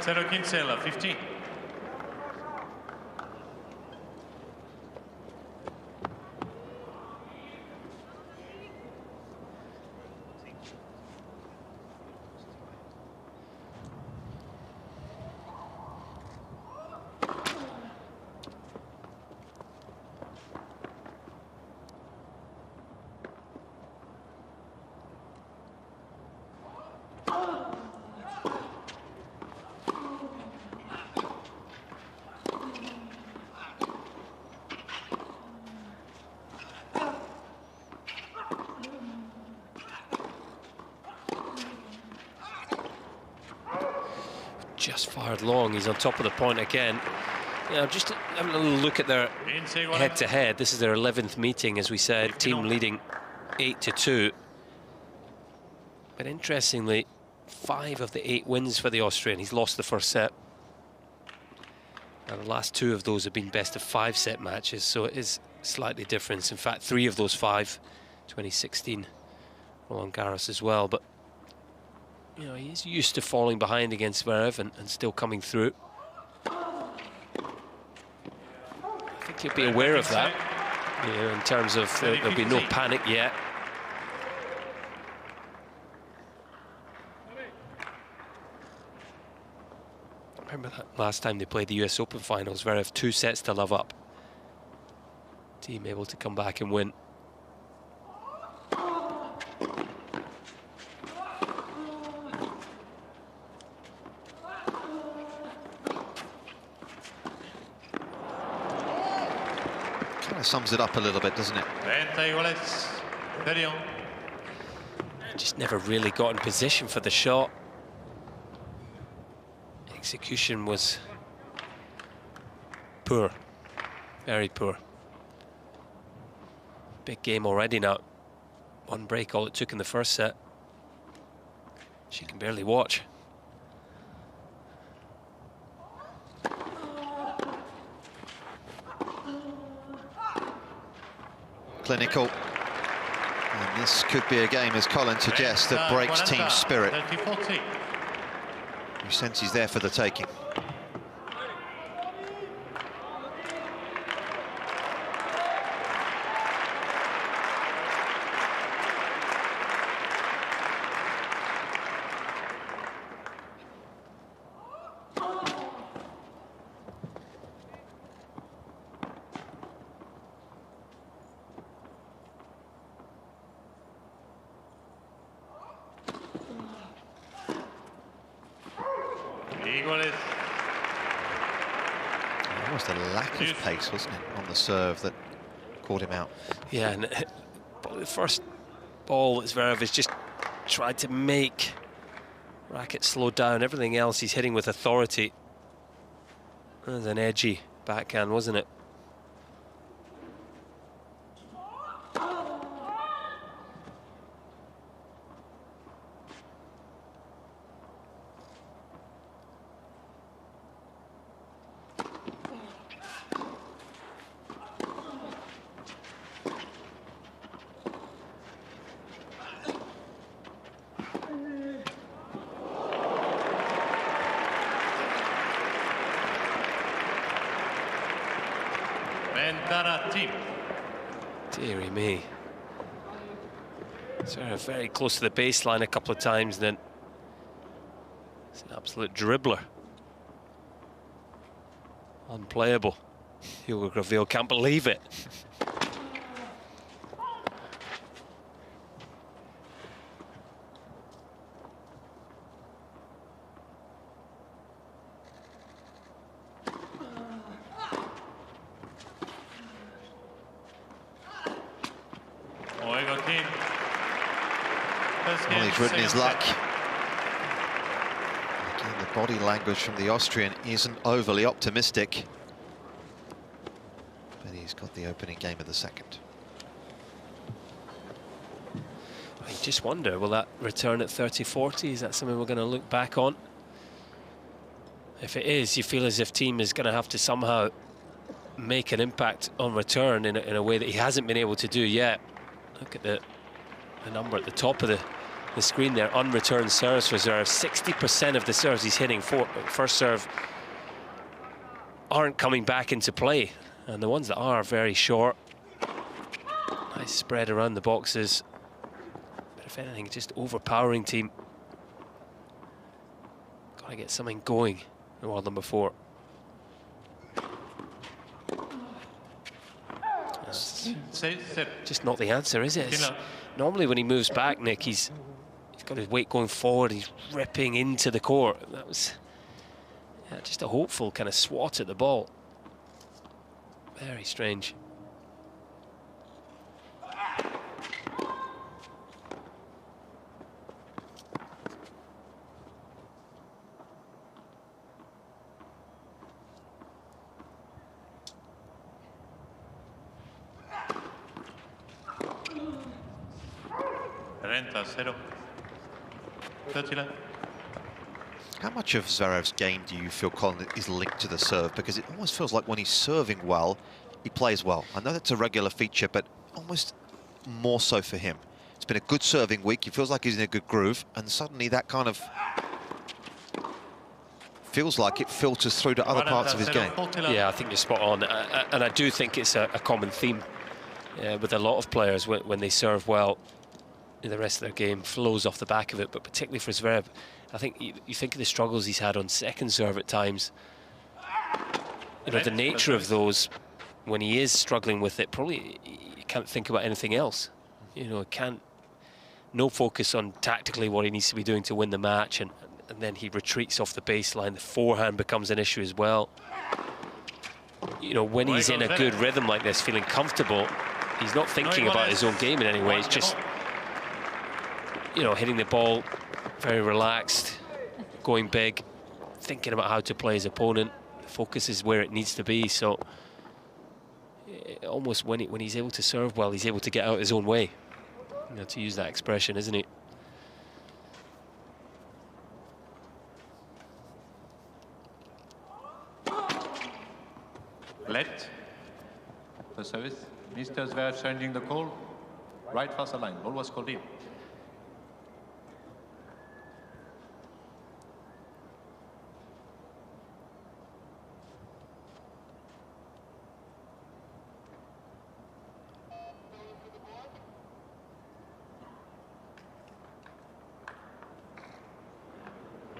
Speaker 6: Zero Kinsella, 15.
Speaker 3: Just fired long. He's on top of the point again. Just having a little look at their head-to-head. This is their 11th meeting, as we said. Thiem leading 8-2. But interestingly, 5 of the 8 wins for the Austrian. He's lost the first set. And the last 2 of those have been best-of-5 set matches, so it is slightly different. In fact, 3 of those 5, 2016, Roland Garros as well. But he's used to falling behind against Zverev and still coming through. I think he'll be aware of that, in terms of there'll be no panic yet. Remember that last time they played the US Open finals, Zverev 2 sets to love up. Thiem able to come back and win.
Speaker 1: Sums it up a little bit, doesn't it?
Speaker 3: Just never really got in position for the shot. Execution was poor, very poor. Big game already now. 1 break, all it took in the first set. She can barely watch.
Speaker 1: Clinical. And this could be a game, as Colin suggests, that breaks Thiem's spirit. You sense he's there for the taking. Almost a lack of pace, wasn't it, on the serve that caught him out?
Speaker 3: Yeah, and the first ball that Zverev has just tried to make racket slow down. Everything else he's hitting with authority. That was an edgy backhand, wasn't it?
Speaker 6: Thiem.
Speaker 3: Deary me. Zverev very close to the baseline a couple of times, then it's an absolute dribbler. Unplayable. Hugo Graville can't believe it.
Speaker 1: Well, he's ridden his luck. Again, the body language from the Austrian isn't overly optimistic. But he's got the opening game of the second.
Speaker 3: I just wonder, will that return at 30-40? Is that something we're going to look back on? If it is, you feel as if Thiem is going to have to somehow make an impact on return in a way that he hasn't been able to do yet. Look at the number at the top of the screen there. Unreturned serves for Zverev. 60% of the serves he's hitting first serve aren't coming back into play, and the ones that are very short. Nice spread around the boxes, but if anything, just overpowering Thiem. Got to get something going more than before. Just not the answer, is it? Normally when he moves back, Nick, he's got his weight going forward, he's ripping into the court. That was just a hopeful kind of swat at the ball. Very strange.
Speaker 1: How much of Zverev's game do you feel, Colin, is linked to the serve? Because it almost feels like when he's serving well, he plays well. I know that's a regular feature, but almost more so for him. It's been a good serving week. He feels like he's in a good groove, and suddenly that kind of feels like it filters through to other parts of his game.
Speaker 3: Yeah, I think you're spot on. And I do think it's a common theme with a lot of players when they serve well. The rest of their game flows off the back of it, but particularly for Zverev, I think you think of the struggles he's had on second serve at times. You know, the nature of those, when he is struggling with it, probably you can't think about anything else. You know, no focus on tactically what he needs to be doing to win the match, and then he retreats off the baseline. The forehand becomes an issue as well. You know, when he's in a good rhythm like this, feeling comfortable, he's not thinking about his own game in any way. It's just, you know, hitting the ball very relaxed, going big, thinking about how to play his opponent. The focus is where it needs to be. So almost when he's able to serve well, he's able to get out his own way, you know, to use that expression, isn't he?
Speaker 6: Let the service. Mr. Zverev changing the call. Right fast line. Ball was called in.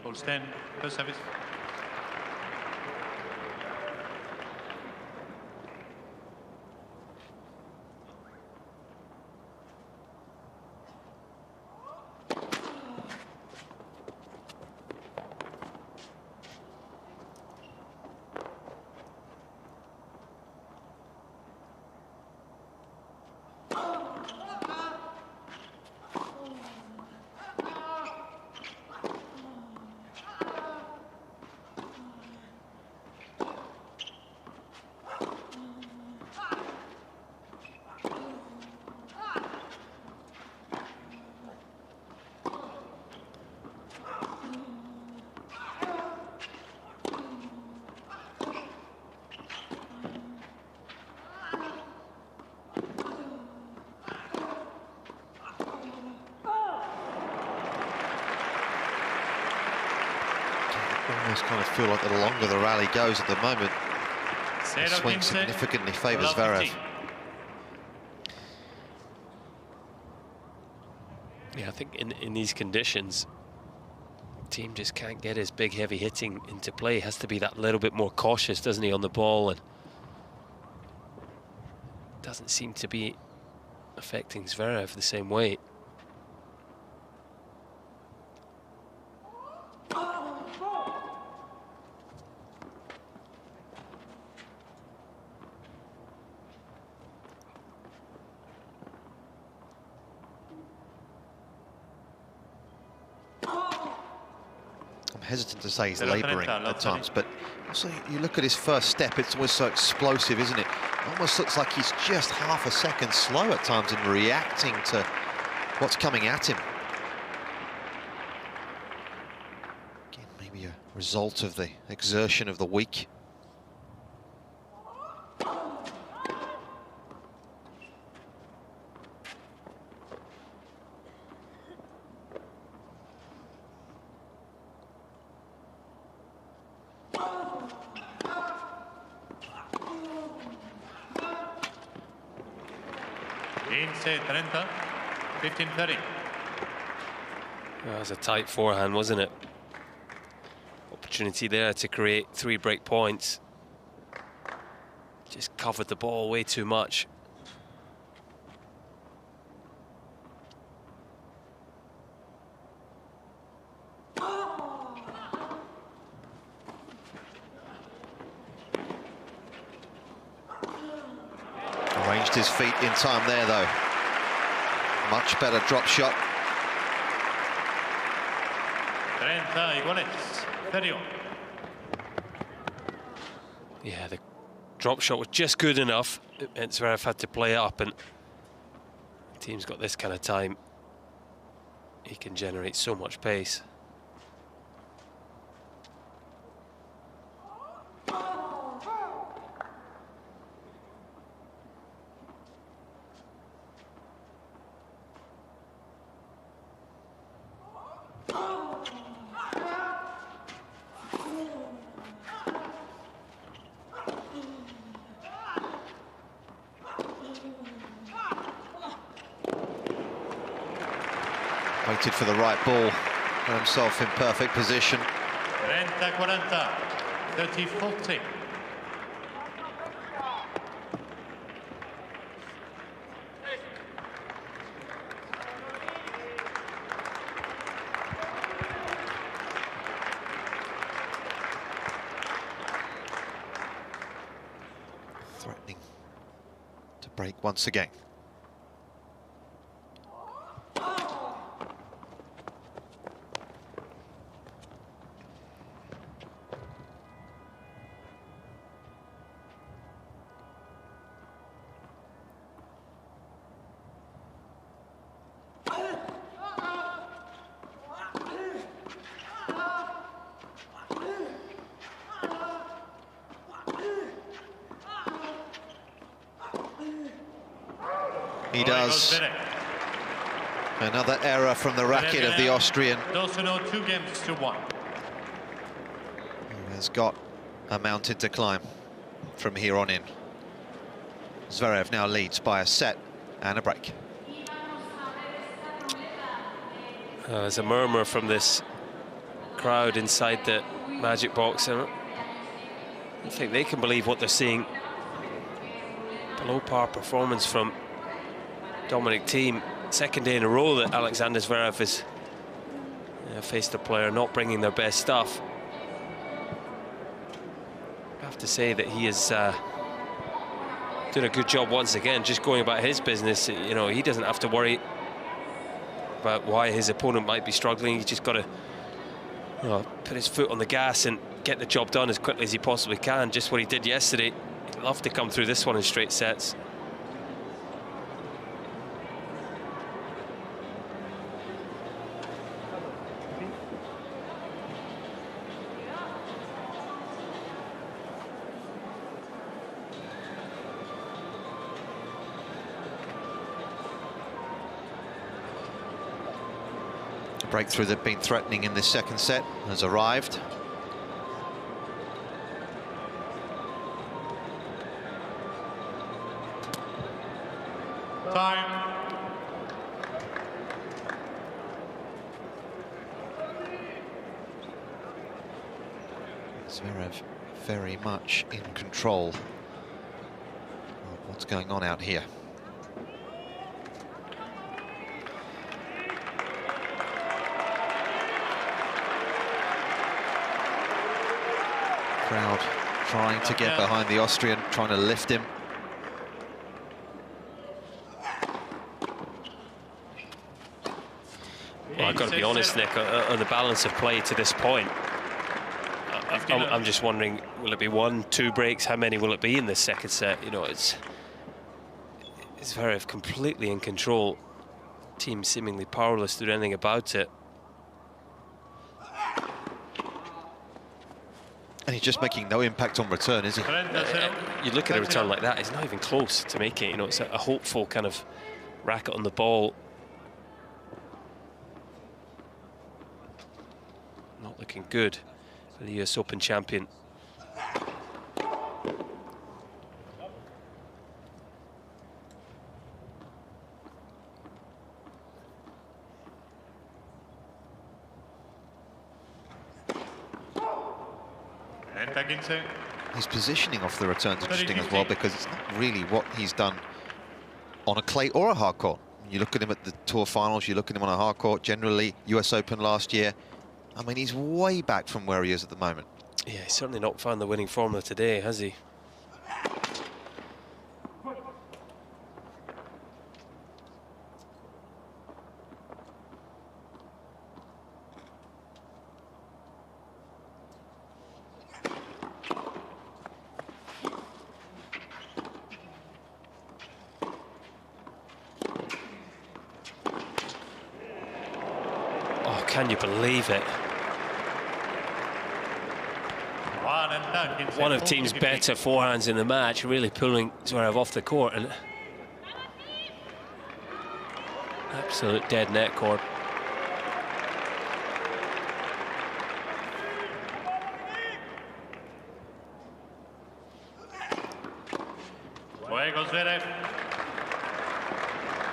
Speaker 6: Ball stand. First service.
Speaker 1: Almost kind of feel like the longer the rally goes at the moment, The swing significantly favours Zverev.
Speaker 3: Yeah, I think in these conditions, Thiem just can't get his big heavy hitting into play. He has to be that little bit more cautious, doesn't he, on the ball, and doesn't seem to be affecting Zverev the same way.
Speaker 1: Hesitant to say he's labouring at times, but also you look at his first step, it's always so explosive, isn't it? Almost looks like he's just half a second slow at times in reacting to what's coming at him. Again, maybe a result of the exertion of the week.
Speaker 6: That
Speaker 3: was a tight forehand, wasn't it? Opportunity there to create 3 break points. Just covered the ball way too much.
Speaker 1: Arranged his feet in time there, though. Much better drop shot.
Speaker 6: 30 iguales. 30.
Speaker 3: Yeah, the drop shot was just good enough. It meant Zverev had to play up, and the team's got this kind of time. He can generate so much pace.
Speaker 1: Waited for the right ball, got himself in perfect position.
Speaker 6: 30-40, 30-40.
Speaker 1: Threatening to break once again. He does. Another error from the racket of the Austrian.
Speaker 6: 2-1.
Speaker 1: Who has got a mountain to climb from here on in. Zverev now leads by a set and a break.
Speaker 3: There's a murmur from this crowd inside the Magic Box. I don't think they can believe what they're seeing. Below par performance from Dominic Thiem. Second day in a row that Alexander Zverev has faced a player not bringing their best stuff. I have to say that he has done a good job once again, just going about his business. You know, he doesn't have to worry about why his opponent might be struggling. He's just got to, you know, put his foot on the gas and get the job done as quickly as he possibly can. Just what he did yesterday. He'd love to come through this one in straight sets.
Speaker 1: Breakthrough that been threatening in this second set has arrived.
Speaker 6: Time.
Speaker 1: Zverev very much in control of what's going on out here. Crowd trying to get behind the Austrian, trying to lift him.
Speaker 3: Well, I've got to be honest, Nick, on the balance of play to this point, I'm just wondering, will it be 1, 2 breaks? How many will it be in this second set? You know, it's Zverev completely in control. Team seemingly powerless to do anything about it.
Speaker 1: And he's just making no impact on return, is he?
Speaker 3: You look at a return like that, it's not even close to making it. You know, it's a hopeful kind of racket on the ball. Not looking good for the US Open champion.
Speaker 1: His positioning off the return is interesting as well, because it's not really what he's done on a clay or a hard court. You look at him at the Tour finals, you look at him on a hard court, generally US Open last year. I mean, he's way back from where he is at the moment.
Speaker 3: Yeah, he's certainly not found the winning formula today, has he? Can you believe it? One of Thiem's better forehands in the match, really pulling Zverev off the court, and absolute dead net court.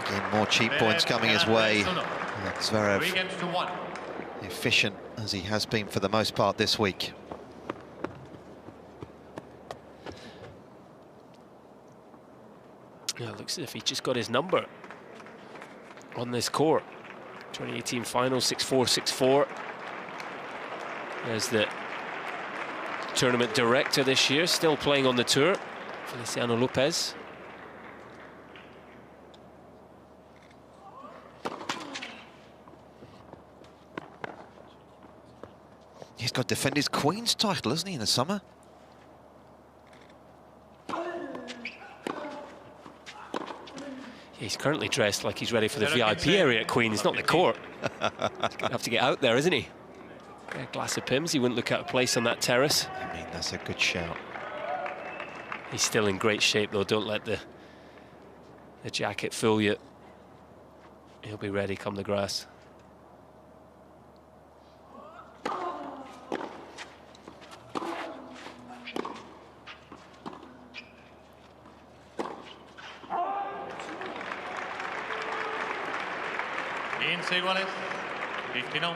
Speaker 1: Again, more cheap points coming his way. Zverev, efficient as he has been for the most part this week.
Speaker 3: Yeah, looks as if he just got his number on this court. 2018 final, 6-4, 6-4. There's the tournament director this year, still playing on the tour, Feliciano Lopez.
Speaker 1: He's got to defend his Queen's title, hasn't he, in the summer?
Speaker 3: He's currently dressed like he's ready for the VIP area at Queen's, not the court. He's gonna have to get out there, isn't he? A glass of Pimm's, he wouldn't look out of place on that terrace.
Speaker 1: I mean, that's a good shout.
Speaker 3: He's still in great shape, though. Don't let the jacket fool you. He'll be ready come the grass.
Speaker 6: Iguales, 15-0.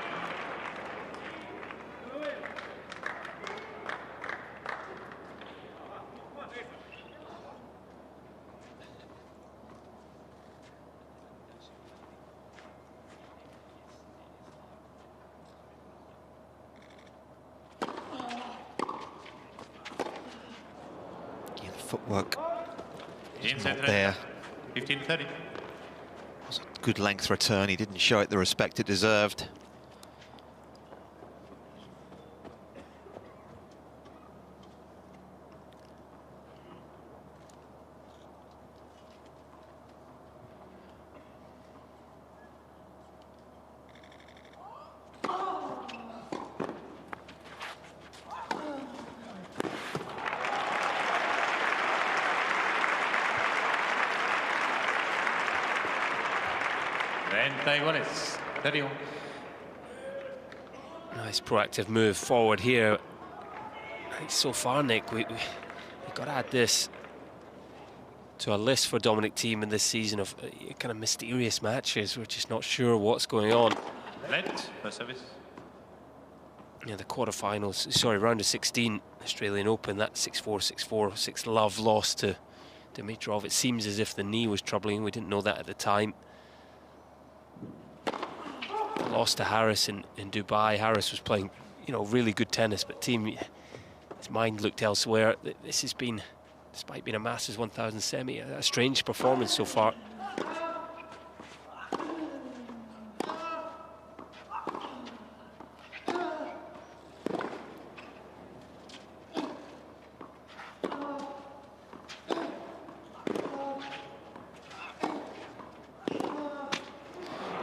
Speaker 1: Yeah, the footwork is not there.
Speaker 6: 15-30.
Speaker 1: Was a good length return. He didn't show it the respect it deserved.
Speaker 3: Nice proactive move forward here. I think so far, Nick, we've got to add this to a list for Dominic Thiem in this season of kind of mysterious matches. We're just not sure what's going on.
Speaker 6: Let for service.
Speaker 3: Yeah, the quarterfinals, sorry, round of 16, Australian Open, that 6-4, 6-4, 6-love loss to Dimitrov. It seems as if the knee was troubling. We didn't know that at the time. The loss to Harris in Dubai. Harris was playing, you know, really good tennis, but Thiem, his mind looked elsewhere. This has been, despite being a Masters 1000 semi, a strange performance so far.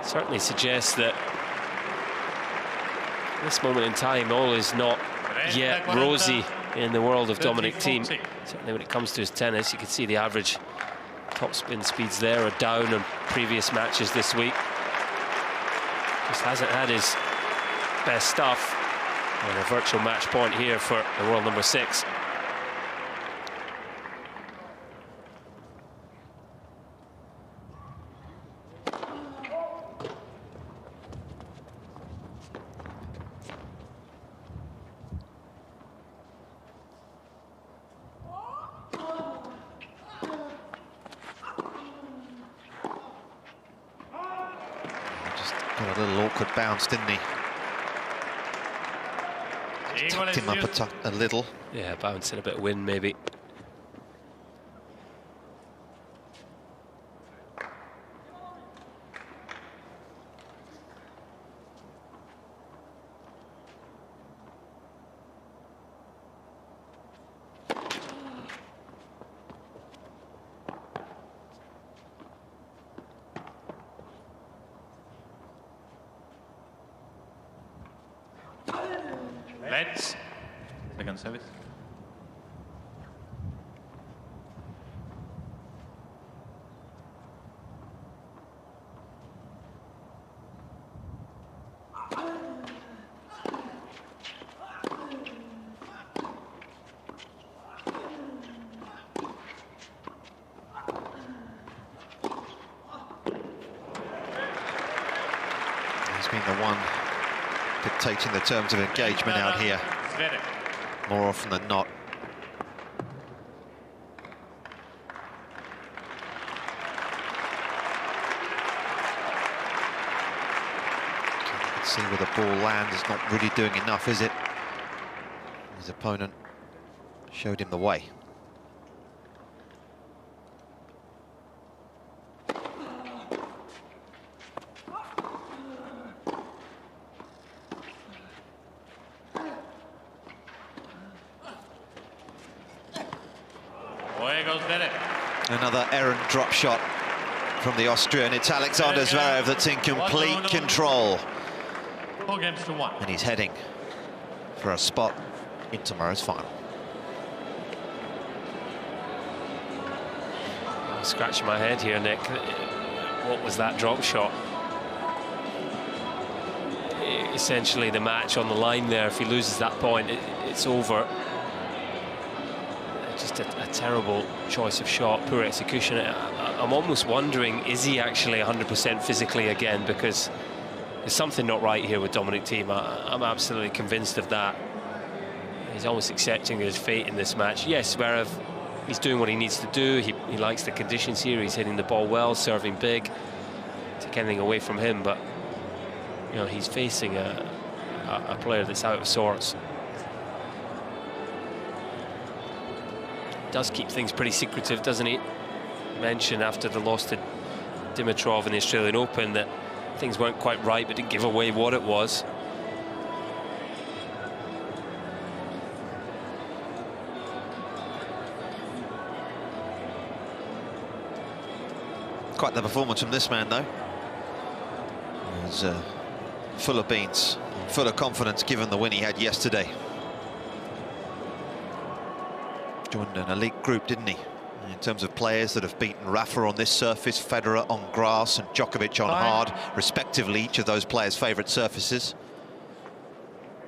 Speaker 3: Certainly suggests that this moment in time all is not yet rosy in the world of Dominic Thiem. Certainly when it comes to his tennis, you can see the average top spin speeds there are down on previous matches this week. Just hasn't had his best stuff. And a virtual match point here for the world number 6.
Speaker 1: Got a little awkward bounce, didn't he? Tucked him up a little.
Speaker 3: Yeah, bouncing a bit of wind maybe.
Speaker 6: Let's second service.
Speaker 1: He's been the one dictating the terms of engagement out here, more often than not. You can see where the ball lands. It's not really doing enough, is it? His opponent showed him the way. Another errant drop shot from the Austrian. It's Alexander Zverev that's in complete control.
Speaker 6: 4 games to 1.
Speaker 1: And he's heading for a spot in tomorrow's final.
Speaker 3: I'm scratching my head here, Nick. What was that drop shot? Essentially the match on the line there. If he loses that point, it's over. Just a terrible choice of shot, poor execution. I'm almost wondering, is he actually 100% physically again? Because there's something not right here with Dominic Thiem. I'm absolutely convinced of that. He's almost accepting his fate in this match. Yes, Zverev, he's doing what he needs to do. He likes the conditions here. He's hitting the ball well, serving big. Take anything away from him, but you know, he's facing a player that's out of sorts. Does keep things pretty secretive, doesn't he? Mentioned after the loss to Dimitrov in the Australian Open that things weren't quite right, but didn't give away what it was.
Speaker 1: Quite the performance from this man, though. He was full of beans, full of confidence given the win he had yesterday. Joined an elite group, didn't he? In terms of players that have beaten Rafa on this surface, Federer on grass and Djokovic on hard, respectively, each of those players' favourite surfaces.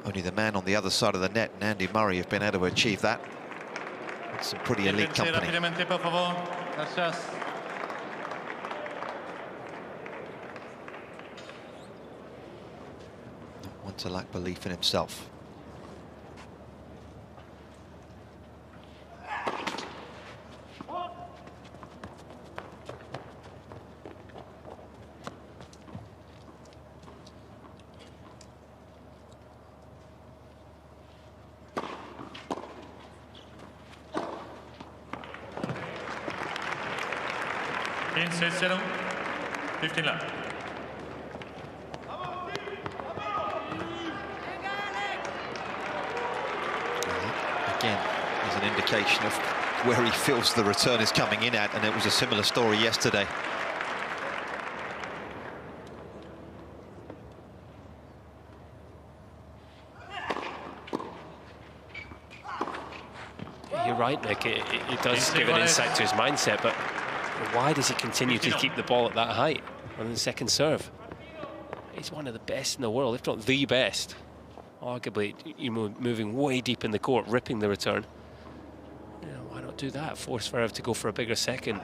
Speaker 1: Only the man on the other side of the net, and Andy Murray, have been able to achieve that. It's some pretty elite company.
Speaker 6: Gracias.
Speaker 1: Not one to lack belief in himself.
Speaker 6: In 6-0, 15 left.
Speaker 1: Again, there's an indication of where he feels the return is coming in at, and it was a similar story yesterday.
Speaker 3: You're right, Nick. It does give an insight to his mindset, but why does he continue to keep the ball at that height on the second serve? He's one of the best in the world, if not the best. Arguably, you're moving way deep in the court, ripping the return. You know, why not do that? Force Zverev to go for a bigger second.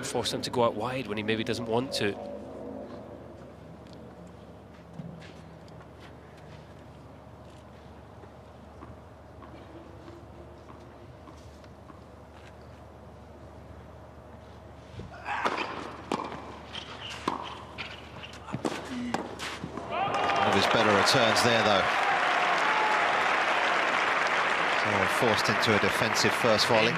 Speaker 3: Force him to go out wide when he maybe doesn't want to.
Speaker 1: Returns there, though. So forced into a defensive first volley.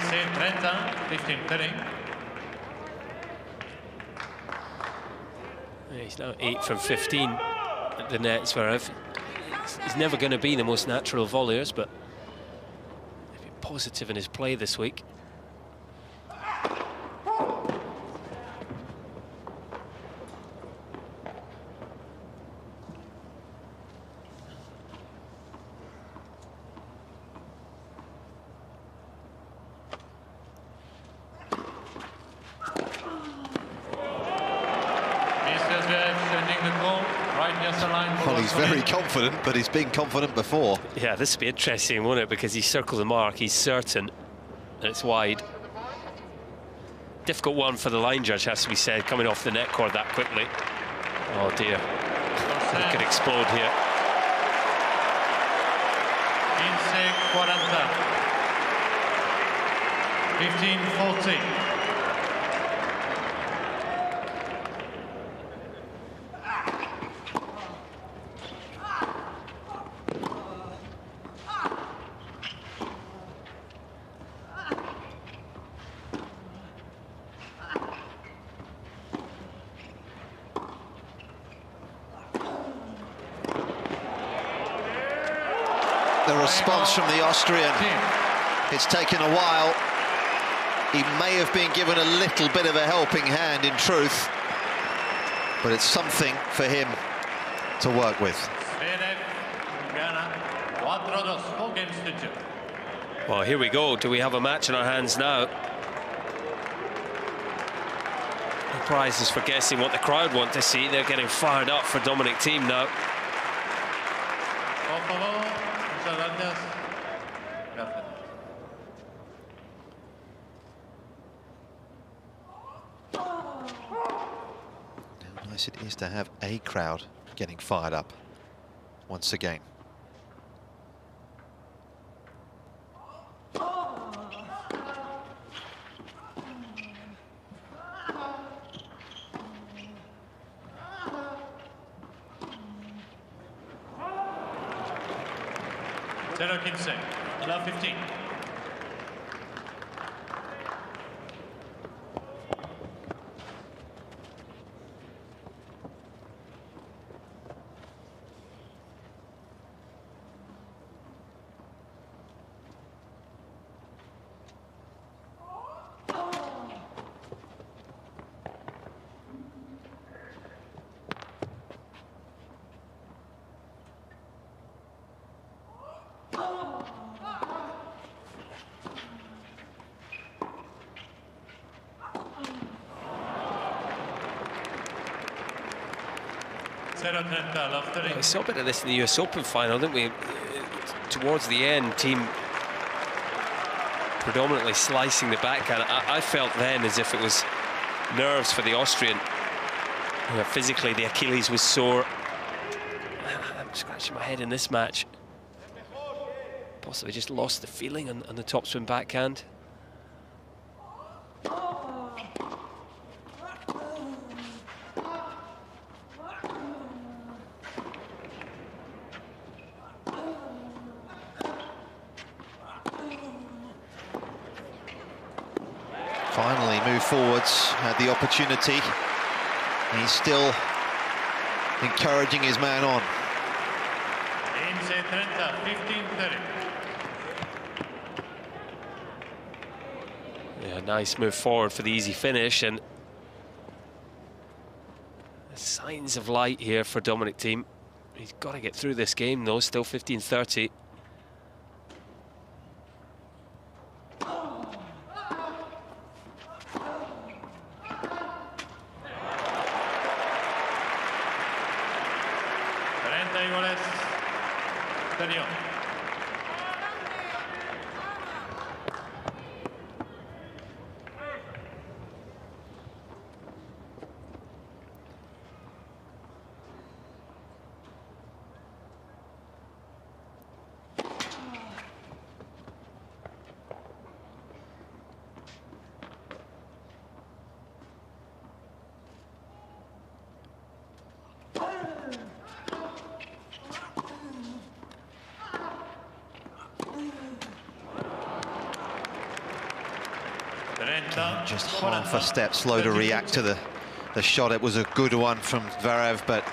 Speaker 3: He's now 8 from 15 at the net, Zverev. He's never going to be the most natural volleyers, but maybe positive in his play this week.
Speaker 1: Well, he's very confident, but he's been confident before.
Speaker 3: Yeah, this will be interesting, won't it? Because he's circled the mark, he's certain that it's wide. Difficult one for the line judge, has to be said, coming off the net cord that quickly. Oh dear, it could explode here.
Speaker 6: 15-40.
Speaker 1: The response from the Austrian, it's taken a while. He may have been given a little bit of a helping hand, in truth, but it's something for him to work with.
Speaker 3: Well, here we go. Do we have a match in our hands now? The prize is for guessing what the crowd want to see. They're getting fired up for Dominic Thiem now.
Speaker 1: How nice it is to have a crowd getting fired up once again.
Speaker 6: Allow 15.
Speaker 3: We saw a bit of this in the US Open final, didn't we? Towards the end, Thiem predominantly slicing the backhand. I felt then as if it was nerves for the Austrian. You know, physically, the Achilles was sore. I'm scratching my head in this match. Possibly just lost the feeling on the topspin backhand.
Speaker 1: Finally moved forwards, had the opportunity. He's still encouraging his man on.
Speaker 6: 15-30.
Speaker 3: Yeah, nice move forward for the easy finish, and signs of light here for Dominic Thiem. He's got to get through this game though, still 15-30.
Speaker 1: Just half a step slow to react to the shot. It was a good one from Zverev, but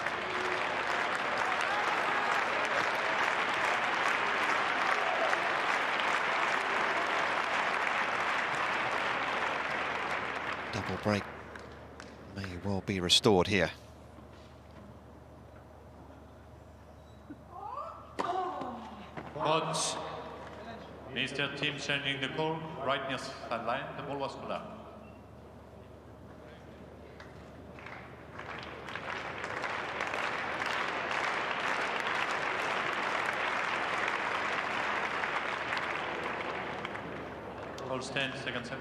Speaker 1: double break may well be restored here.
Speaker 6: Odds. Mr. Thiem changing the call, right near sideline, the ball was called out. Ball stand, second set.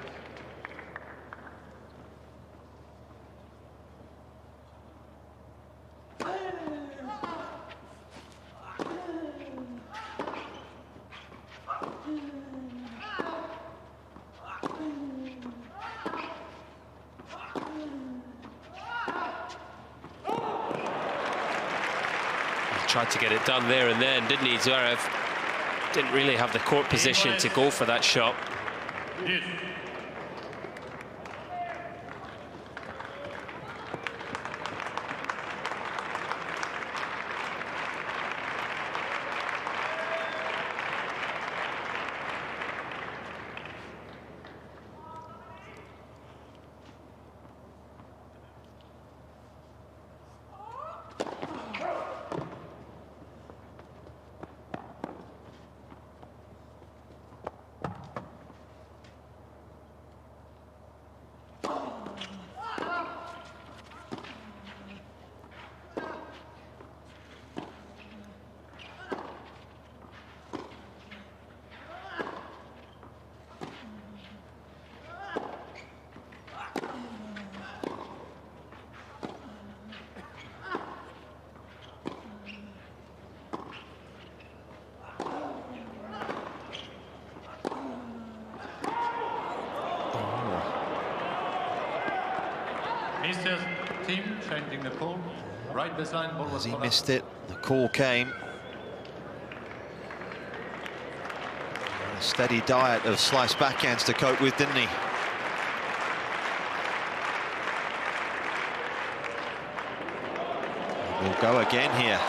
Speaker 3: Tried to get it done there and then, didn't he? Zverev didn't really have the court position to go for that shot.
Speaker 6: Yes. Mr. Thiem changing the call. Right baseline, ball was
Speaker 1: As he
Speaker 6: called
Speaker 1: missed
Speaker 6: out.
Speaker 1: it, the call came. A steady diet of sliced backhands to cope with, didn't he? We'll go again here.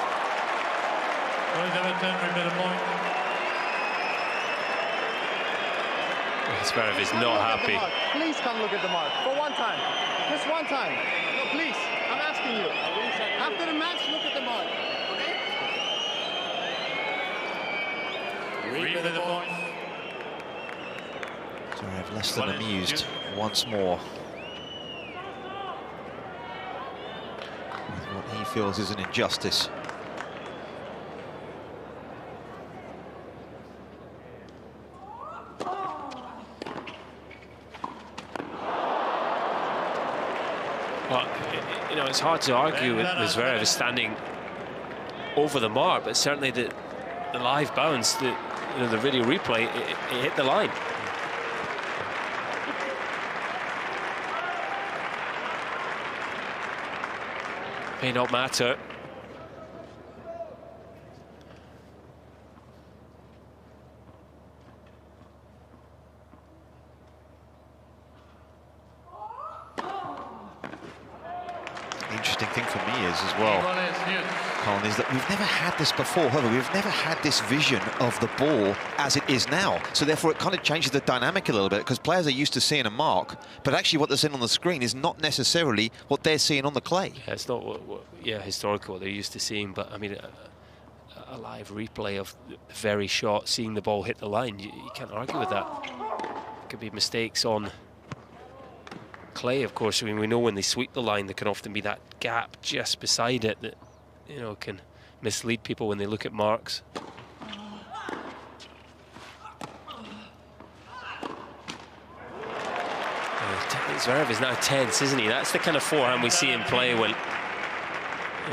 Speaker 3: Zverev is not happy.
Speaker 7: Please come look at the mark for one time. Just one time. No, please. I'm asking you. After the match, look at the mark. Okay?
Speaker 6: Replay the point.
Speaker 1: Zverev less than amused once more with what he feels is an injustice.
Speaker 3: Well, you know, it's hard to argue with Zverev standing over the mark, but certainly the live bounce, the video replay, it hit the line. May not matter.
Speaker 1: Interesting thing for me is as well, Colin, is that we've never had this before, have we? We've never had this vision of the ball as it is now. So therefore it kind of changes the dynamic a little bit, because players are used to seeing a mark, but actually what they're seeing on the screen is not necessarily what they're seeing on the clay.
Speaker 3: Yeah, it's not historically what they're used to seeing, but I mean, a live replay of the very shot, seeing the ball hit the line, you can't argue with that. Could be mistakes on clay, of course. I mean, we know when they sweep the line, there can often be that gap just beside it that, you know, can mislead people when they look at marks. Zverev is now tense, isn't he? That's the kind of forehand we see him play when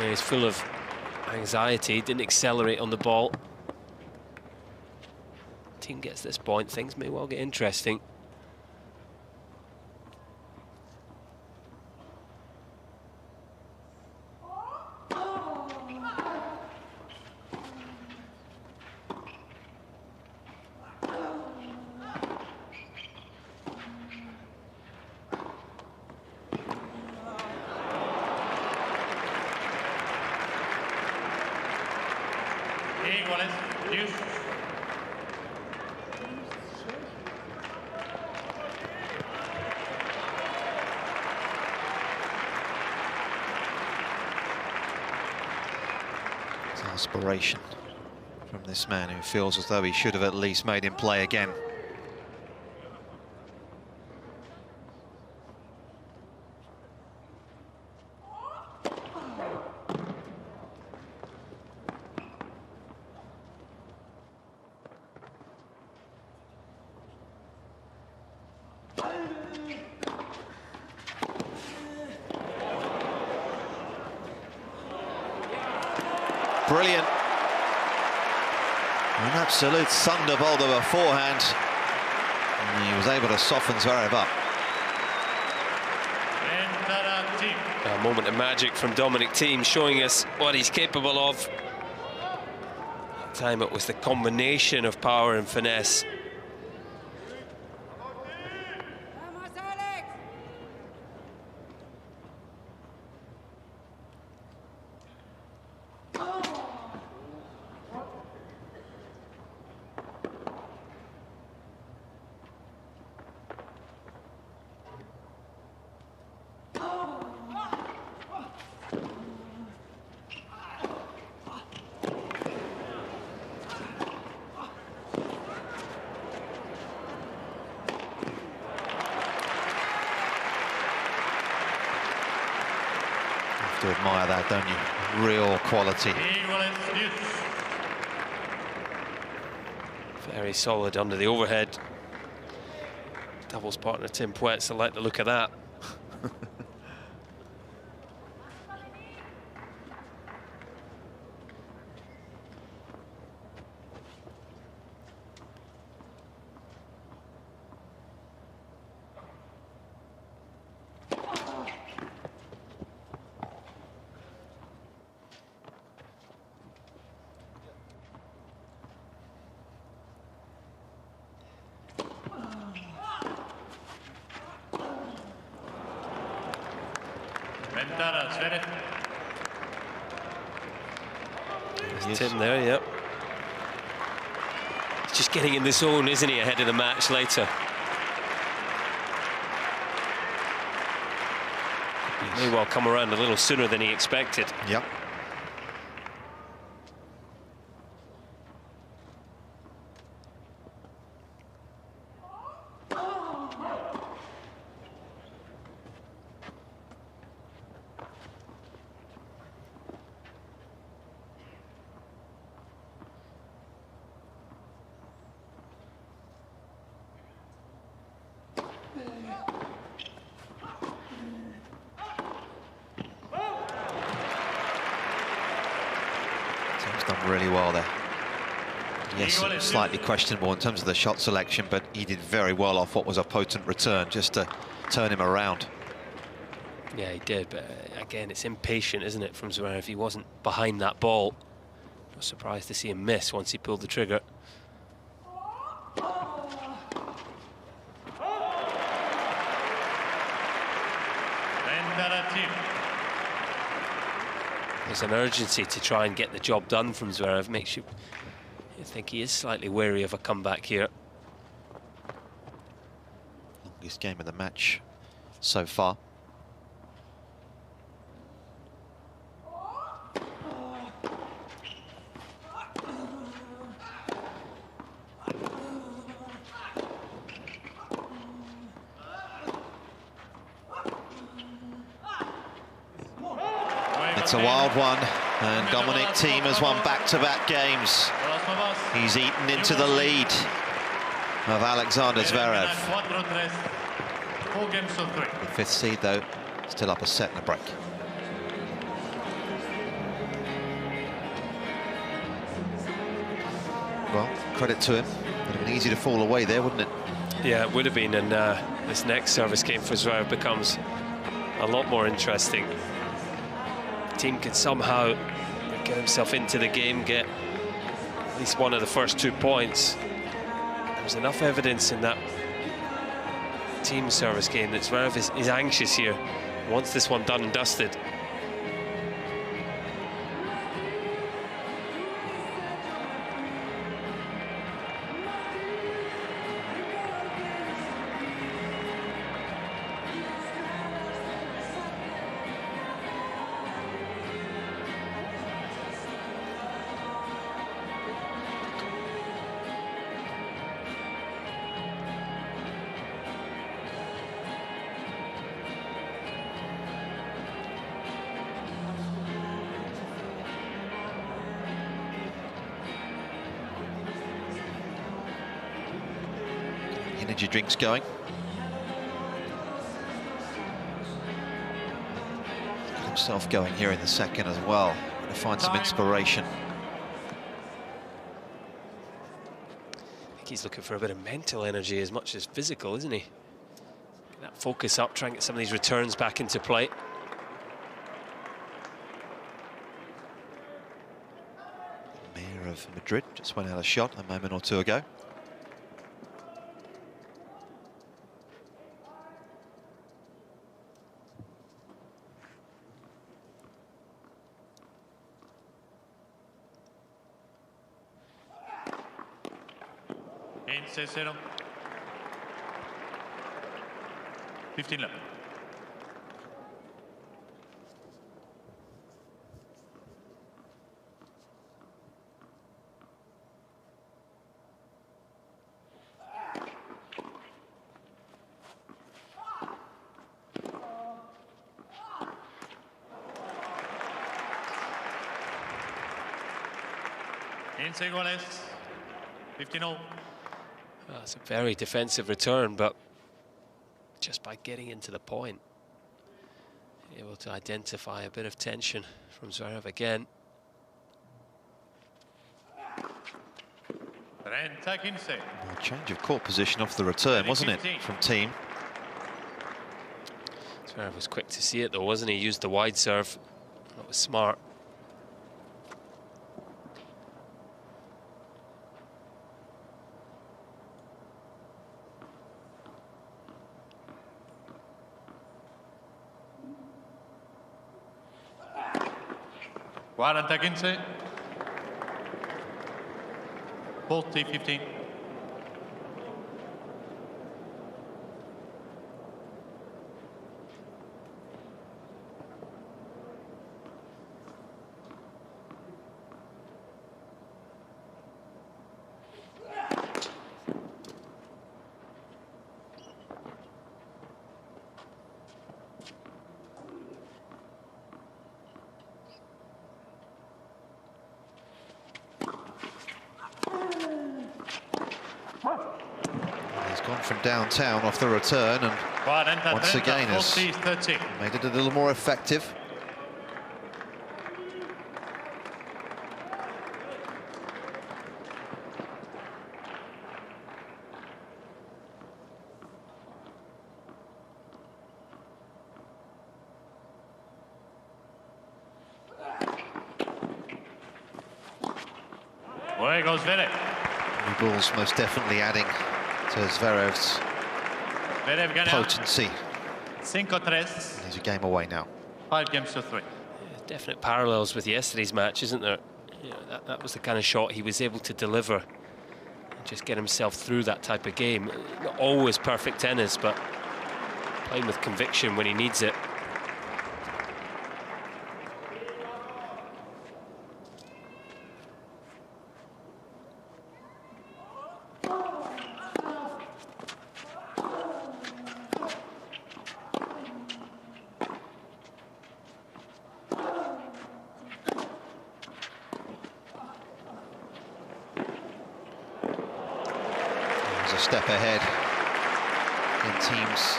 Speaker 3: he's full of anxiety, didn't accelerate on the ball. Team gets this point, things may well get interesting.
Speaker 1: Aspiration from this man who feels as though he should have at least made him play again. Brilliant. An absolute thunderbolt of a forehand. And he was able to soften Zverev up.
Speaker 3: A moment of magic from Dominic Thiem, showing us what he's capable of. That time it was the combination of power and finesse.
Speaker 1: To admire that, don't you? Real quality.
Speaker 3: Very solid under the overhead. Doubles partner Tim Puetz, I like the look of that. There's Tim there, yep. He's just getting in the zone, isn't he, ahead of the match later. He may well come around a little sooner than he expected.
Speaker 1: Yep. Done really well there. Yes, slightly questionable in terms of the shot selection, but he did very well off what was a potent return just to turn him around.
Speaker 3: Yeah, he did, but again, it's impatient, isn't it, from Zverev? He wasn't behind that ball. I was surprised to see him miss once he pulled the trigger. There's an urgency to try and get the job done from Zverev. Makes you think he is slightly wary of a comeback here.
Speaker 1: Longest game of the match so far. It's a wild one, and Dominic Thiem has won back-to-back games. He's eaten into the lead of Alexander Zverev. The fifth seed, though, still up a set and a break. Well, credit to him. Would have been easy to fall away there, wouldn't it?
Speaker 3: Yeah, it would have been, and this next service game for Zverev becomes a lot more interesting. Thiem could somehow get himself into the game, get at least one of the first 2 points. There's enough evidence in that Thiem service game that Zverev is anxious here, wants this one done and dusted.
Speaker 1: Energy drinks going. Got himself going here in the second as well, to find some inspiration.
Speaker 3: I think he's looking for a bit of mental energy as much as physical, isn't he? Get that focus up, try and get some of these returns back into play.
Speaker 1: Mayor of Madrid just went out a shot a moment or two ago.
Speaker 6: In 6-0. 15 left. In 6 goals. 15-0.
Speaker 3: It's a very defensive return, but just by getting into the point, able to identify a bit of tension from Zverev again.
Speaker 1: A change of court position off the return, wasn't it, from Thiem?
Speaker 3: Zverev was quick to see it, though, wasn't he? Used the wide serve. That was smart.
Speaker 6: Quaranta-15. 40-15.
Speaker 1: From downtown off the return, and once again has made it a little more effective.
Speaker 6: Diego Zverev.
Speaker 1: New balls most definitely adding to Zverev's
Speaker 6: Zverev gana.
Speaker 1: potency.
Speaker 6: 5-3.
Speaker 1: He's a game away now.
Speaker 6: 5-3.
Speaker 3: Definite parallels with yesterday's match, isn't there? You know, that was the kind of shot he was able to deliver and just get himself through that type of game. Not always perfect tennis, but playing with conviction when he needs it.
Speaker 1: A step ahead in Thiem's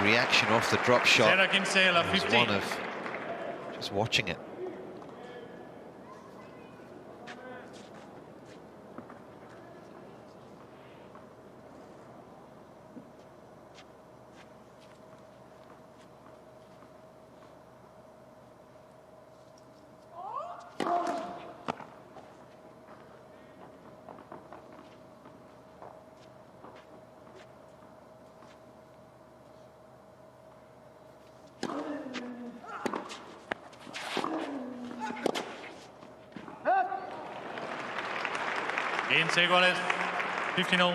Speaker 1: reaction off the drop shot. It was one of just watching it.
Speaker 6: Iguales, 15-0.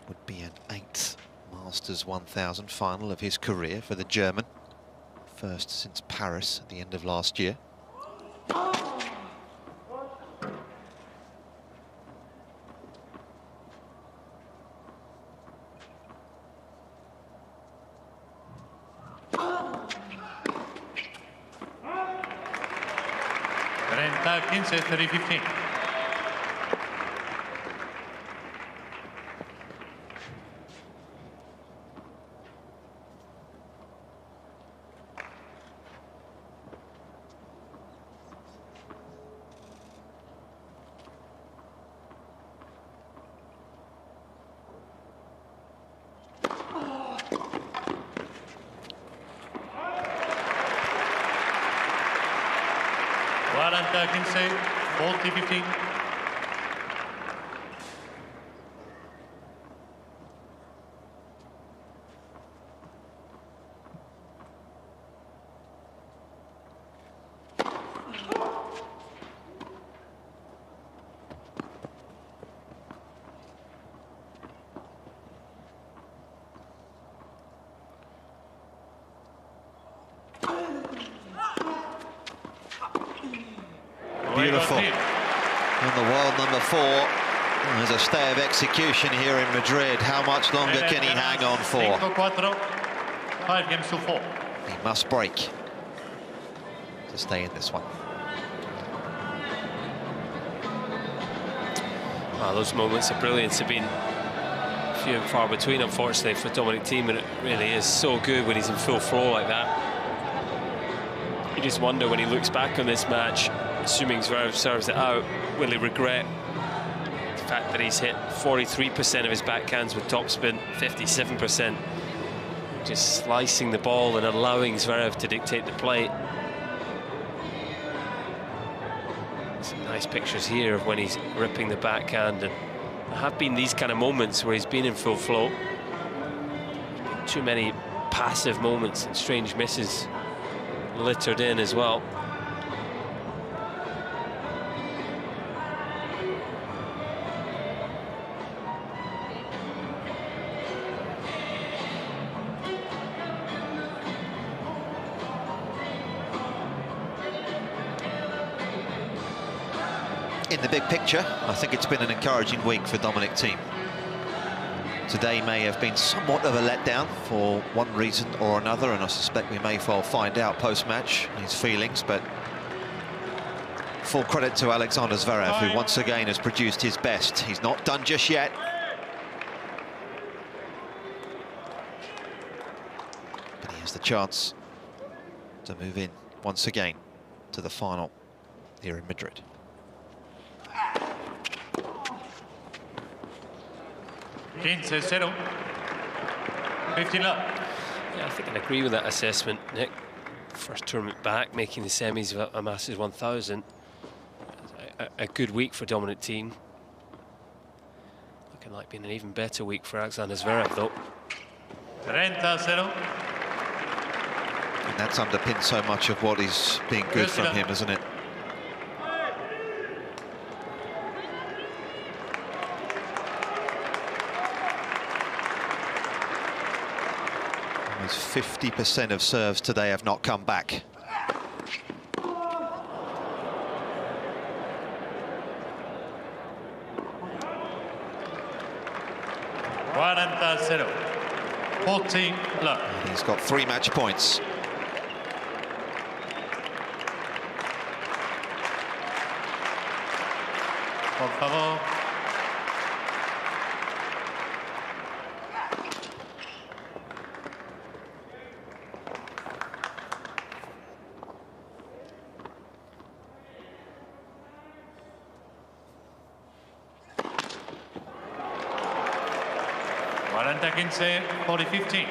Speaker 1: Would be an 8th Masters 1000 final of his career for the German. First since Paris at the end of last year.
Speaker 6: Quince, 30-15. Quince, 40-15.
Speaker 1: Beautiful. And the world number 4. There's a stay of execution here in Madrid. How much longer can he hang on for?
Speaker 6: 5-4.
Speaker 1: He must break to stay in this one.
Speaker 3: Well, those moments of brilliance have been few and far between, unfortunately, for Dominic Thiem, and it really is so good when he's in full flow like that. You just wonder when he looks back on this match, assuming Zverev serves it out, will he regret the fact that he's hit 43% of his backhands with topspin, 57%, just slicing the ball and allowing Zverev to dictate the play. Some nice pictures here of when he's ripping the backhand, and there have been these kind of moments where he's been in full flow. Too many passive moments and strange misses littered in as well.
Speaker 1: In the big picture, I think it's been an encouraging week for Dominic Thiem. Today may have been somewhat of a letdown for one reason or another, and I suspect we may well find out post-match his feelings, but full credit to Alexander Zverev, who once again has produced his best. He's not done just yet. But he has the chance to move in once again to the final here in Madrid.
Speaker 6: Quince, 0. 15 love.
Speaker 3: Yeah, I think I agree with that assessment, Nick. First tournament back, making the semis of a Masters 1000. A good week for Dominic Thiem. Looking like being an even better week for Alexander Zverev, though.
Speaker 6: 30-0.
Speaker 1: And that's underpinned so much of what is being good from him, isn't it? Almost 50% of serves today have not come back. He's got 3 match points.
Speaker 6: Por favor. Quince, 40-15.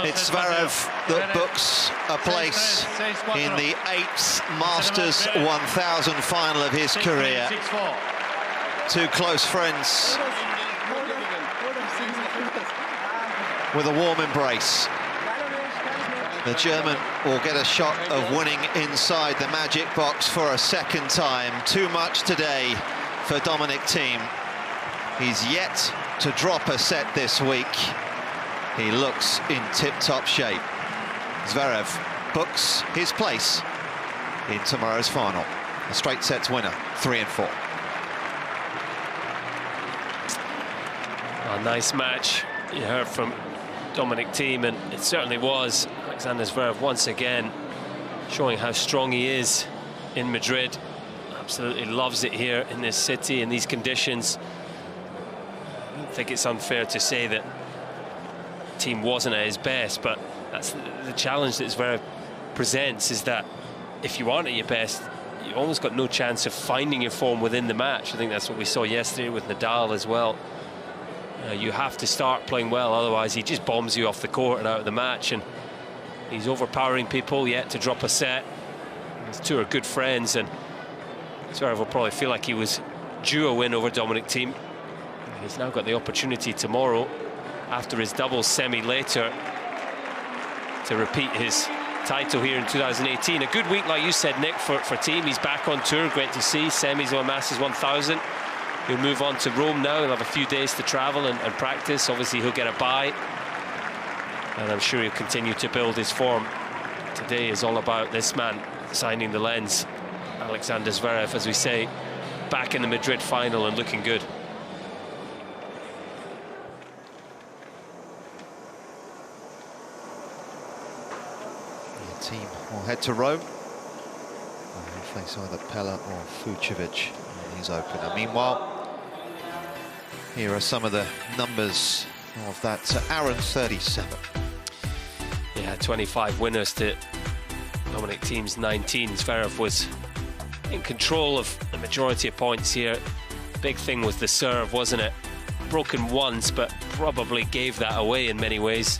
Speaker 1: It's Zverev that books a place in the 8th Masters 1000 final of his career. 2 close friends with a warm embrace. The German will get a shot of winning inside the magic box for a second time. Too much today for Dominic Thiem. He's yet to drop a set this week. He looks in tip-top shape. Zverev books his place in tomorrow's final. A straight sets winner, 3-4.
Speaker 3: A nice match. You heard from Dominic Thiem, and it certainly was. Alexander Zverev once again showing how strong he is in Madrid. Absolutely loves it here in this city, in these conditions. I don't think it's unfair to say that Thiem wasn't at his best, but that's the challenge that Zverev presents, is that if you aren't at your best, you almost got no chance of finding your form within the match. I think that's what we saw yesterday with Nadal as well. You have to start playing well, otherwise he just bombs you off the court and out of the match, and he's overpowering people, yet to drop a set. These two are good friends, and Zverev will probably feel like he was due a win over Dominic Thiem. He's now got the opportunity tomorrow, after his doubles semi later, to repeat his title here in 2018. A good week, like you said, Nick, for Thiem. He's back on tour, great to see. Semis of a Masters 1000. He'll move on to Rome now. He'll have a few days to travel and practice. Obviously, he'll get a bye, and I'm sure he'll continue to build his form. Today is all about this man signing the lens. Alexander Zverev, as we say, back in the Madrid final and looking good.
Speaker 1: Thiem will head to Rome. He'll face either Pella or Fucsovics in his opener. Meanwhile, here are some of the numbers of that Aaron 37.
Speaker 3: Yeah, 25 winners to Dominic Thiem's 19. Zverev was in control of the majority of points here. Big thing was the serve, wasn't it? Broken once, but probably gave that away in many ways.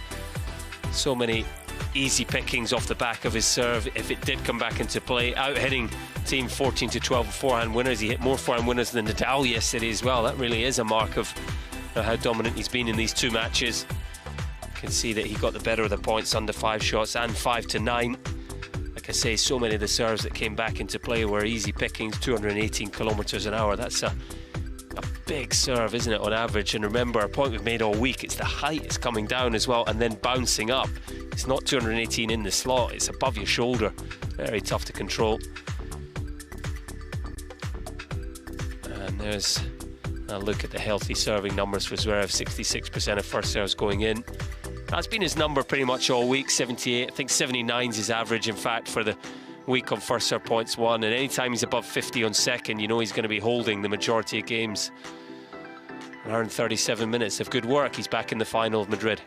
Speaker 3: So many easy pickings off the back of his serve. If it did come back into play, out-hitting Thiem 14-12 forehand winners. He hit more forehand winners than Nadal yesterday as well. That really is a mark of how dominant he's been in these 2 matches. You can see that he got the better of the points under 5 shots and 5-9. Like I say, so many of the serves that came back into play were easy pickings, 218 kilometers an hour. That's a big serve, isn't it, on average? And remember, a point we've made all week, it's the height is coming down as well and then bouncing up. It's not 218 in the slot, it's above your shoulder. Very tough to control. And there's a look at the healthy serving numbers for Zverev. 66% of first serves going in. That's been his number pretty much all week, 78. I think 79 is his average, in fact, for the weak on first serve points won, and anytime he's above 50 on second, you know he's going to be holding the majority of games. An hour and 37 minutes of good work. He's back in the final of Madrid.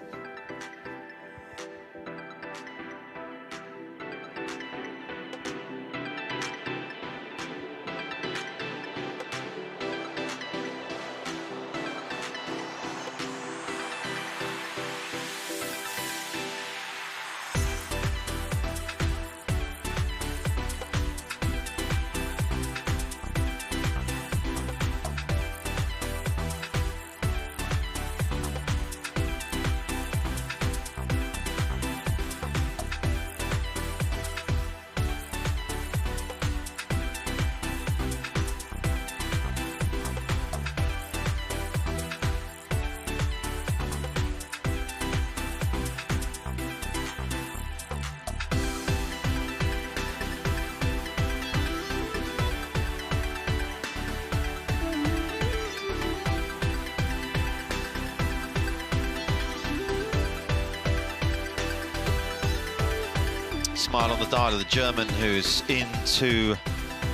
Speaker 1: Smile on the dial of the German, who's into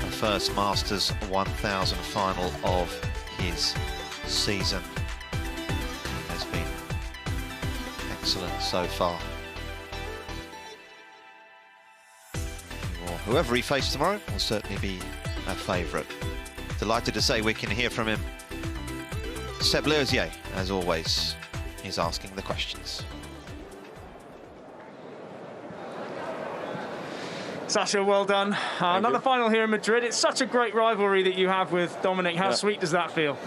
Speaker 1: the first Masters 1000 final of his season. He has been excellent so far. Well, whoever he faces tomorrow will certainly be a favourite. Delighted to say we can hear from him. Seb Lerzier, as always, is asking the questions.
Speaker 8: Sasha, well done. Another final here in Madrid. It's such a great rivalry that you have with Dominic. How sweet does that feel?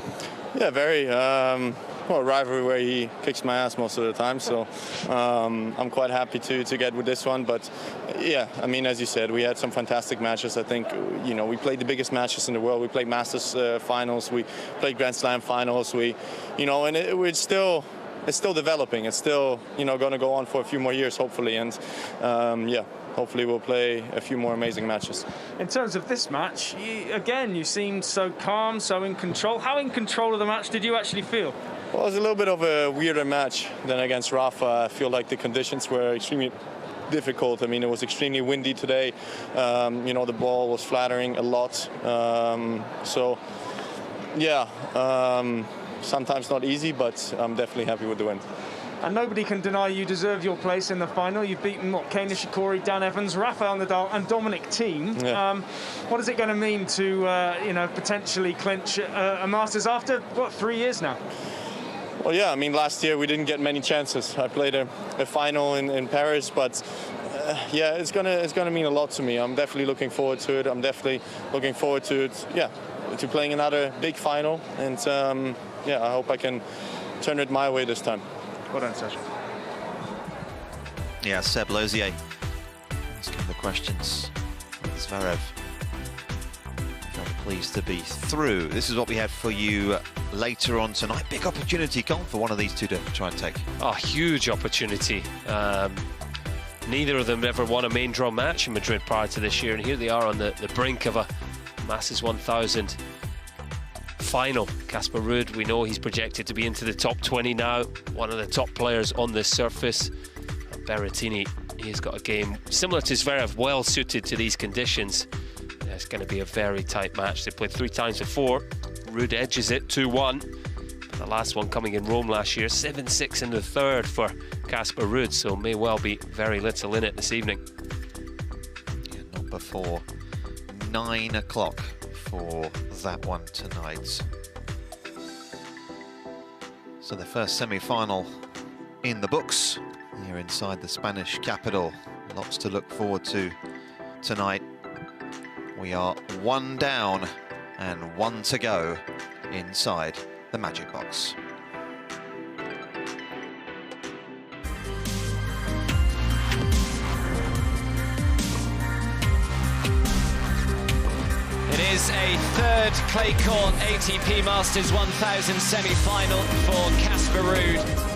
Speaker 7: Yeah, very. Well, a rivalry where he kicks my ass most of the time, so I'm quite happy to get with this one. But yeah, I mean, as you said, we had some fantastic matches. I think, you know, we played the biggest matches in the world. We played Masters finals, we played Grand Slam finals. And it's still developing. It's still, you know, going to go on for a few more years, hopefully. And yeah. Hopefully we'll play a few more amazing matches.
Speaker 8: In terms of this match, you seemed so calm, so in control. How in control of the match did you actually feel?
Speaker 7: Well, it was a little bit of a weirder match than against Rafa. I feel like the conditions were extremely difficult. I mean, it was extremely windy today. You know, the ball was flattering a lot. So, yeah, sometimes not easy, but I'm definitely happy with the win.
Speaker 8: And nobody can deny you deserve your place in the final. You've beaten Kei Nishikori, Dan Evans, Rafael Nadal and Dominic Thiem. Yeah. What is it going to mean to, potentially clinch a Masters after, 3 years now?
Speaker 7: Well, yeah, I mean, last year we didn't get many chances. I played a final in Paris, but yeah, it's gonna mean a lot to me. I'm definitely looking forward to it. I'm definitely looking forward to it, to playing another big final. And yeah, I hope I can turn it my way this time.
Speaker 8: Well done, Sasha.
Speaker 1: Yeah, Seb Lerzier asking the questions. Zverev very pleased to be through. This is what we had for you later on tonight. Big opportunity, Colin, for one of these two to try and take.
Speaker 3: Oh, huge opportunity. Neither of them ever won a main draw match in Madrid prior to this year, and here they are on the brink of a Masters 1000 final. Casper Ruud, we know he's projected to be into the top 20 now, one of the top players on this surface. And Berrettini, he's got a game similar to Zverev, well suited to these conditions. It's going to be a very tight match. They played 3 times before. Ruud edges it 2-1. The last one coming in Rome last year, 7-6 in the third for Casper Ruud, so may well be very little in it this evening.
Speaker 1: Yeah, not before 9 o'clock for that one tonight. So the first semi-final in the books here inside the Spanish capital. Lots to look forward to tonight. We are 1 down and 1 to go inside the Magic Box.
Speaker 2: It is a third clay court ATP Masters 1000 semi-final for Casper Ruud.